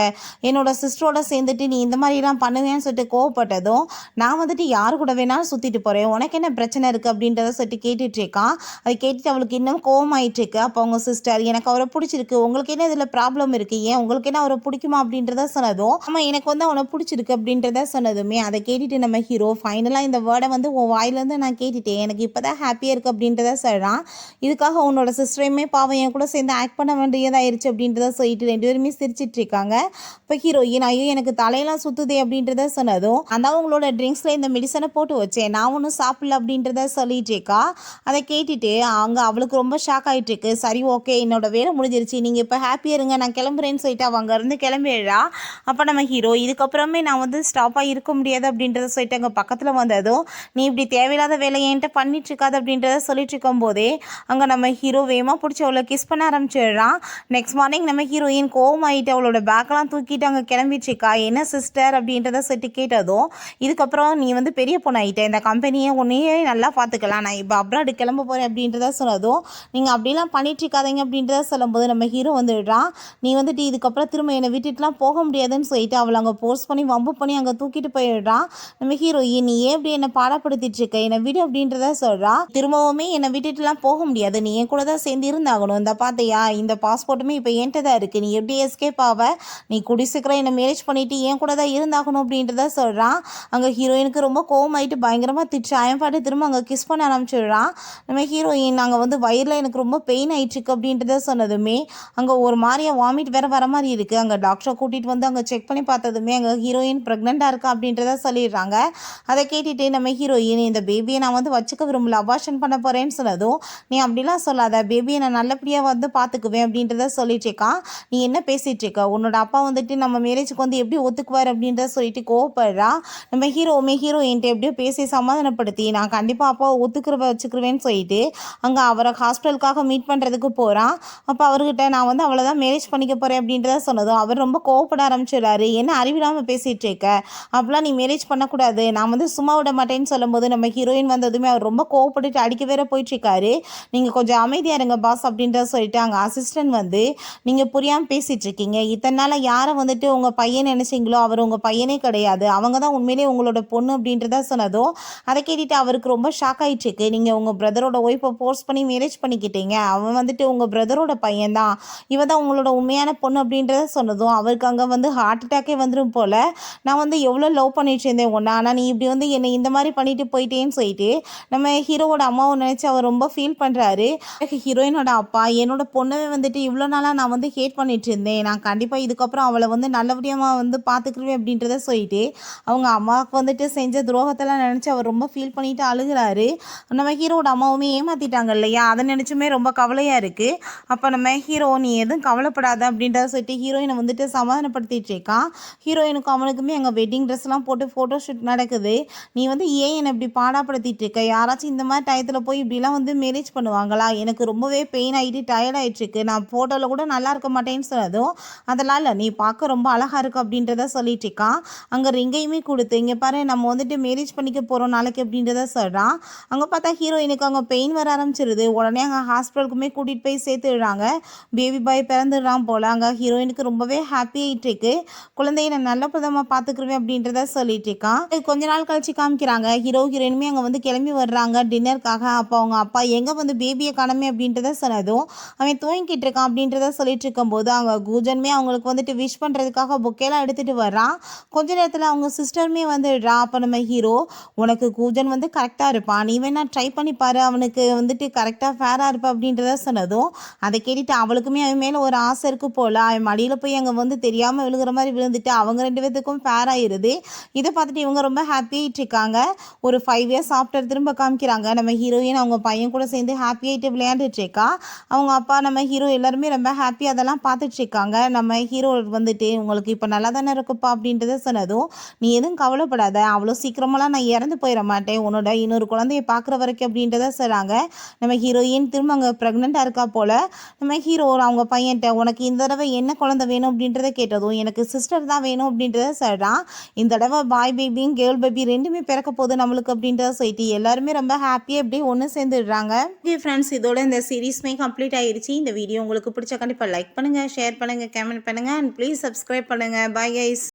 [SPEAKER 1] என்னோட சிஸ்டரோட சேர்ந்துட்டு நீ இந்த மாதிரிலாம் பண்ணுவேன்னு சொல்லிட்டு கோவப்பட்டதும் நான் வந்துட்டு யார் கூட வேணாலும் சுற்றிட்டு போகிறேன், உனக்கு என்ன பிரச்சனை இருக்குது அப்படின்றத சொல்லிட்டு கேட்டுட்டு இருக்கான். அதை கேட்டுட்டு அவளுக்கு இன்னும் கோவம் ஆகிட்டு இருக்கு. அப்போ அவங்க சிஸ்டர் எனக்கு அவரை பிடிச்சிருக்கு, உங்களுக்கு என்ன இதில் ப்ராப்ளம் இருக்குது, ஏன் உங்களுக்கு என்ன அவரை பிடிக்குமா அப்படின்றத சொன்னதும் ஆமாம் எனக்கு வந்து அவனை பிடிச்சிருக்கு அப்படின்றத சொன்னதுமே அதை கேட்டுட்டு நம்ம ஹீரோ ஃபைனலாக இந்த வேர்டை வந்து உன் வாயிலேருந்து நான் கேட்டுட்டேன், எனக்கு இப்போ தான் ஹாப்பியாக இருக்குது அப்படின்றத சொல்கிறான். இதுக்காக உன்னோட சிஸ்டரையுமே பாவம் என் கூட சேர்ந்து ஆக்ட் பண்ண வேண்டியதாயிருச்சு அப்படின்றத சொல்லிட்டு ரெண்டு பேருமே சிரிச்சிட்டு இருக்காங்க. இப்போ ஹீரோயின் ஐயோ எனக்கு தலையெல்லாம் சுற்றுதே அப்படின்றத சொன்னதும் அந்த அவங்களோட ட்ரிங்க்ஸில் இந்த மெடிசனை போட்டு வச்சேன், நான் ஒன்றும் சாப்பிடல அப்படின்றத சொல்லிட்டு இருக்கா. அதை கேட்டுட்டு அங்கே அவளுக்கு ரொம்ப ஷாக் ஆகிட்டு இருக்கு. சரி ஓகே என்னோட வேலை முடிஞ்சிருச்சு, நீங்கள் இப்போ ஹாப்பியாக இருங்க, நான் கிளம்புறேன்னு சொல்லிட்டு அவங்க இருந்து கிளம்பிடுறா. அப்போ நம்ம ஹீரோ இதுக்கப்புறமே நான் வந்து ஸ்டாப்பாக இருக்க முடியாது அப்படின்றத சொல்லிட்டு அங்கே பக்கத்தில் வந்ததும் நீ இப்படி தேவையில்லாத வேலையை என்கிட்ட பண்ணிட்டு இருக்காது அப்படின்றத சொல்லிட்டு இருக்கும் போதே அங்கே நம்ம ஹீரோ வேகமாக பிடிச்சி அவளை கிஸ் பண்ண ஆரம்பிச்சிடுறான். நெக்ஸ்ட் மார்னிங் நம்ம ஹீரோயின் கோவம் ஆகிட்டு அவளோட பேக்கெல்லாம் தூக்கிட்டு அங்கே கிளம்பிட்டு இருக்கா. என்ன சிஸ்டர் அப்படின்றத சொல்லிட்டு கேட்டதும் இதுக்கப்புறம் நீ வந்து பெரிய பொண்ணாயிட்ட, இந்த கம்பெனியை உன்னையே நல்லா பார்த்துக்கலாம், நான் இப்போ அப்ராடு கிளம்ப போகிறேன் அப்படின்றத சொன்னதும் நீங்கள் அப்படிலாம் பண்ணிட்டு இருக்காதீங்க அப்படின்றத சொல்லும்போது நம்ம ஹீரோ வந்துடுறான். நீ வந்துட்டு இதுக்கப்புறம் திரும்ப என்னை விட்டுட்டுலாம் போக முடியாதுன்னு சொல்லிட்டு அவளை அங்கே போர்ஸ் பண்ணி வம்பு பண்ணி அங்கே தூக்கிட்டு போயிடுறான். நம்ம ஹீரோயின் நீ ஏன் இப்படி என்னை பாடப்படுத்திட்டு இருக்க, என்னை விடு அப்படின்றத சொல்கிறா. திரும்பவுமே என்னை விட்டுட்டுலாம் போக முடியாது, நீ என் கூட தான் சேர்ந்து இருந்தாகணும், இந்த பார்த்தியா இந்த பாஸ்போர்ட்டுமே இப்போ என்கிட்ட தான் இருக்குது, நீ எப்படி எஸ்கேப் ஆவ, நீ குடி சீக்கிரம் என்னை மேரேஜ் பண்ணிவிட்டு என் கூட தான் இருந்தாகணும் அப்படின்றத சொல்கிறான். அங்கே ஹீரோயினுக்கு ரொம்ப கோவமாயிட்டு பயங்கரமாக திட்டு அயன்பாட்டு திரும்ப அங்கே கிஸ் பண்ண ஆரம்பிச்சிடுறான். நம்ம ஹீரோயின் அங்கே வந்து வயிறில் எனக்கு ரொம்ப பெயின் ஆயிட்டுருக்கு அப்படின்றத சொன்னதுமே அங்கே ஒரு மாதிரியா வாமிட் வேறு வர மாதிரி இருக்குது. அங்கே டாக்டரை கூட்டிகிட்டு வந்து அங்கே செக் பண்ணி பார்த்ததுமே அங்கே ஹீரோயின் ப்ரெக்னெண்ட்டாக இருக்கா அப்படின்றத சொல்லிடுறாங்க. அதை கேட்டுட்டு நம்ம ஹீரோயின் இந்த பேபியை நான் வந்து வச்சுக்க விரும்பல, அபார்ஷன் பண்ண போகிறேன்னு சொன்னதும் நீ அப்படிலாம் சொல்லாத, பேபியை நான் நல்லபடியாக வந்து பார்த்துக்குவேன் அப்படின்றத சொல்லிட்டு இருக்கான். நீ என்ன பேசிகிட்டு இருக்க, உன்னோட அப்பா வந்துட்டு நம்ம மேரேஜுக்கு வந்து எப்படி ஒத்துக்குவார் அப்படின்றத சொல்லிட்டு கோவப்படுறா. நம்ம ஹீரோயின்ட்டு எப்படியோ பேசி சமாதானப்படுத்தி நான் கண்டிப்பாக அப்பாவை வச்சுக்கிறவேன்னு சொல்லிட்டு அங்கே அவரை ஹாஸ்பிட்டலுக்காக மீட் பண்ணுறதுக்கு போகிறான். அப்போ அவர்கிட்ட நான் வந்து அவளை தான் மேரேஜ் பண்ணிக்க போகிறேன் அப்படின்றத சொன்னதும் அவர் ரொம்ப கோவப்பட ஆரம்பிச்சிடுறாரு. என்ன அறிவிடாமல் பேசிகிட்டு இருக்க, அப்படிலாம் நீ மேரேஜ் பண்ணக்கூடாது, நான் வந்து சும்மா விட மாட்டேன்னு சொல்லும்போது நம்ம ஹீரோயின் வந்ததுமே அவர் ரொம்ப கோவப்பட்டுட்டு அடிக்க வேற போயிட்டுருக்காரு. நீங்கள் கொஞ்சம் அமைதியாக இருங்க பாஸ் அப்படின்றத சொல்லிட்டு அங்கே அசிஸ்டன்ட் வந்து நீங்கள் புரியாமல் பேசிகிட்டு இருக்கீங்க, இத்தனை நாள் யாரை வந்துட்டு உங்கள் பையன் நினைச்சிங்களோ அவர் உங்கள் பையனே கிடையாது, அவங்க தான் உண்மையிலே உங்களோட பொண்ணு அப்படின்றத சொன்னதும் அதை கேட்டுட்டு அவருக்கு ரொம்ப ஷாக் ஆகிட்டுருக்கு. நீங்கள் உங்கள் பிரதரோட ஒய்ஃபை ஃபோர்ஸ் பண்ணி மேரேஜ் பண்ணிக்கிட்டீங்க, அவன் வந்துட்டு உங்கள் பிரதரோட பையன்தான், இவன் தான் உங்களோட உண்மையான பொண்ணு அப்படின்றத சொன்னதும் அவருக்கு அங்கே வந்து ஹார்ட் அட்டாக்கே வந்துடும் போல். நான் வந்து எவ்வளோ லவ் பண்ணிட்டு இருந்தேன் ஒன்று, ஆனால் நீ இப்படி வந்து என்னை இந்த மாதிரி பண்ணிட்டு போயிட்டேன்னு சொல்லிட்டு நம்ம ஹீரோவோட அம்மாவை நினச்சி அவர் ரொம்ப ஃபீல் பண்ணுறாரு. ஹீரோயினோட அப்பா என்னோட பொண்ணவே வந்துட்டு இவ்வளோ நாளாக நான் வந்து ஹேட் பண்ணிட்டு இருந்தேன், நான் கண்டிப்பாக இதுக்கப்புறம் அவளை வந்து நல்லபடியாக வந்து பார்த்துக்குருவேன் அப்படின்றத சொல்லிட்டு அவங்க அம்மாவுக்கு வந்துட்டு செஞ்ச துரோகத்தெல்லாம் நினச்சி அவர் ரொம்ப ஃபீல் பண்ணிட்டு அழுகிறாரு. நம்ம ஹீரோட அம்மாவுமே ஏமாற்றிட்டாங்க இல்லையா, அதை நினச்சுமே ரொம்ப கவலையாக இருக்குது. அப்போ நம்ம ஹீரோ நீ எதுவும் கவலைப்படாத அப்படின்றத சொல்லிட்டு ஹீரோ ஹீரோயினை வந்துட்டு சமாதானப்படுத்திட்டு இருக்கான். ஹீரோயினுக்கும் அவனுக்குமே அங்கே வெட்டிங் ட்ரெஸ்லாம் போட்டு ஃபோட்டோ ஷூட் நடக்குது. நீ வந்து ஏன் என்னை இப்படி பாடாப்படுத்திட்டு இருக்க? யாராச்சும் இந்த மாதிரி டயத்தில் போய் இப்படிலாம் வந்து மேரேஜ் பண்ணுவாங்களா? எனக்கு ரொம்பவே பெயின் ஆகிட்டு டயர்ட் ஆகிட்டுருக்கு. நான் ஃபோட்டோவில் கூட நல்லா இருக்க மாட்டேன்னு சொன்னதும், அதெல்லாம் இல்லை, நீ பார்க்க ரொம்ப அழகாக இருக்கு அப்படின்றத சொல்லிட்டு இருக்கான். அங்கே ரிங்கையுமே கொடுத்து, இங்கே பாரு நம்ம வந்துட்டு மேரேஜ் பண்ணிக்க போகிறோம் நாளைக்கு அப்படின்றத சொல்கிறான். அங்கே பார்த்தா ஹீரோயினுக்கு அங்கே பெயின் வர ஆரம்பிச்சிருது. உடனே அங்கே ஹாஸ்பிட்டலுக்குமே கூட்டிகிட்டு போய் சேர்த்து விடுறாங்க. பேபி பாய் பிறந்துடுறான் போல். அங்கே ஹீரோயினுக்கு ரொம்பவே ஹாப்பி ஆகிட்டு இருக்கு. குழந்தைய நான் நல்ல பதமாக பார்த்துக்குருவேன் அப்படின்றத சொல்லிட்டு இருக்கான். கொஞ்ச நாள் கழிச்சு காமிக்கிறாங்க. ஹீரோயினுமே அங்கே வந்து கிளம்பி வர்றாங்க டின்னருக்காக. அப்போ அவங்க அப்பா எங்கே வந்து பேபியை காணமே அப்படின்றத சொன்னதும், அவன் தூங்கிக்கிட்டு இருக்கான் அப்படின்றத சொல்லிட்டு இருக்கும்போது அங்கே கூஜன்மே அவங்களுக்கு வந்துட்டு விஷ் பண்ணுறதுக்காக பொக்கேலாம் எடுத்துகிட்டு வர்றான். கொஞ்ச நேரத்தில் அவங்க சிஸ்டருமே வந்துடுறா. அப்போ நம்ம ஹீரோ, உனக்கு கூஜன் வந்து கரெக்டாக இருப்பான், நீ வேணா ட்ரை பண்ணி பாரு, அவனுக்கு வந்துட்டு கரெக்டாக ஃபேராக இருப்பா அப்படின்றத சொன்னதும், அதை கேட்டுட்டு அவளுக்குமே அவன் மேலே ஒரு ஆசை இருக்கு போல். அவன் மடியில் போய் அங்கே வந்து தெரியாமல் விழுகிற மாதிரி விழுந்துட்டு அவங்க 2 பேத்துக்கும் ஃபேர் ஆயிடுது. இதை பார்த்துட்டு இவங்க ரொம்ப ஹாப்பியாகிட்டு இருக்காங்க. ஒரு 5 இயர்ஸ் ஆஃப்டர் திரும்ப காமிக்கிறாங்க. நம்ம ஹீரோயின் அவங்க பையன் கூட சேர்ந்து ஹாப்பியாகிட்டு விளையாண்டுட்டு இருக்கா. அவங்க அப்பா நம்ம ஹீரோ எல்லாருமே ரொம்ப ஹாப்பி அதெல்லாம் பார்த்துட்டு இருக்காங்க. நம்ம ஹீரோ வந்துட்டு, உங்களுக்கு இப்போ நல்லா தானே இருக்குப்பா அப்படின்றத சொன்னதும், நீ எதுவும் கவலைப்படாத, அவ்வளோ சீக்கிரமெல்லாம் நான் இறந்து போயிட மாட்டேன், உன்னோட இன்னொரு குழந்தைய பார்க்குற வரைக்கும் அப்படின்றத சொல்கிறாங்க. நம்ம ஹீரோயின் திரும்ப அங்கே ப்ரெக்னெண்ட்டாக இருக்கா போல். நம்ம ஹீரோ அவங்க பையன்ட்ட, உனக்கு இந்த தடவை என்ன குழந்தை வேணும் அப்படின்றத கேட்டதும், எனக்கு சிஸ்டர் தான் வேணும் அப்படின்றத சொல்கிறான். இந்த தடவை பாய் பேபியும் கேர்ள் பேபி 2மே பிறக்க போகுது நம்மளுக்கு அப்படின்றத சொல்லிட்டு எல்லாருமே ரொம்ப ஹாப்பியாக அப்படியே ஒன்று சேர்ந்துடுறாங்க. ஓகே ஃப்ரெண்ட்ஸ், இதோட இந்த சீரீஸ்மே கம்ப்ளீட் ஆயிடுச்சு. இந்த வீடியோ உங்களுக்கு பிடிச்ச கண்டிப்பாக லைக் பண்ணுங்கள், ஷேர் பண்ணுங்கள், கமெண்ட் பண்ணுங்கள் அண்ட் ப்ளீஸ் சப்ஸ்கிரைப் பண்ணுங்கள். Bye guys.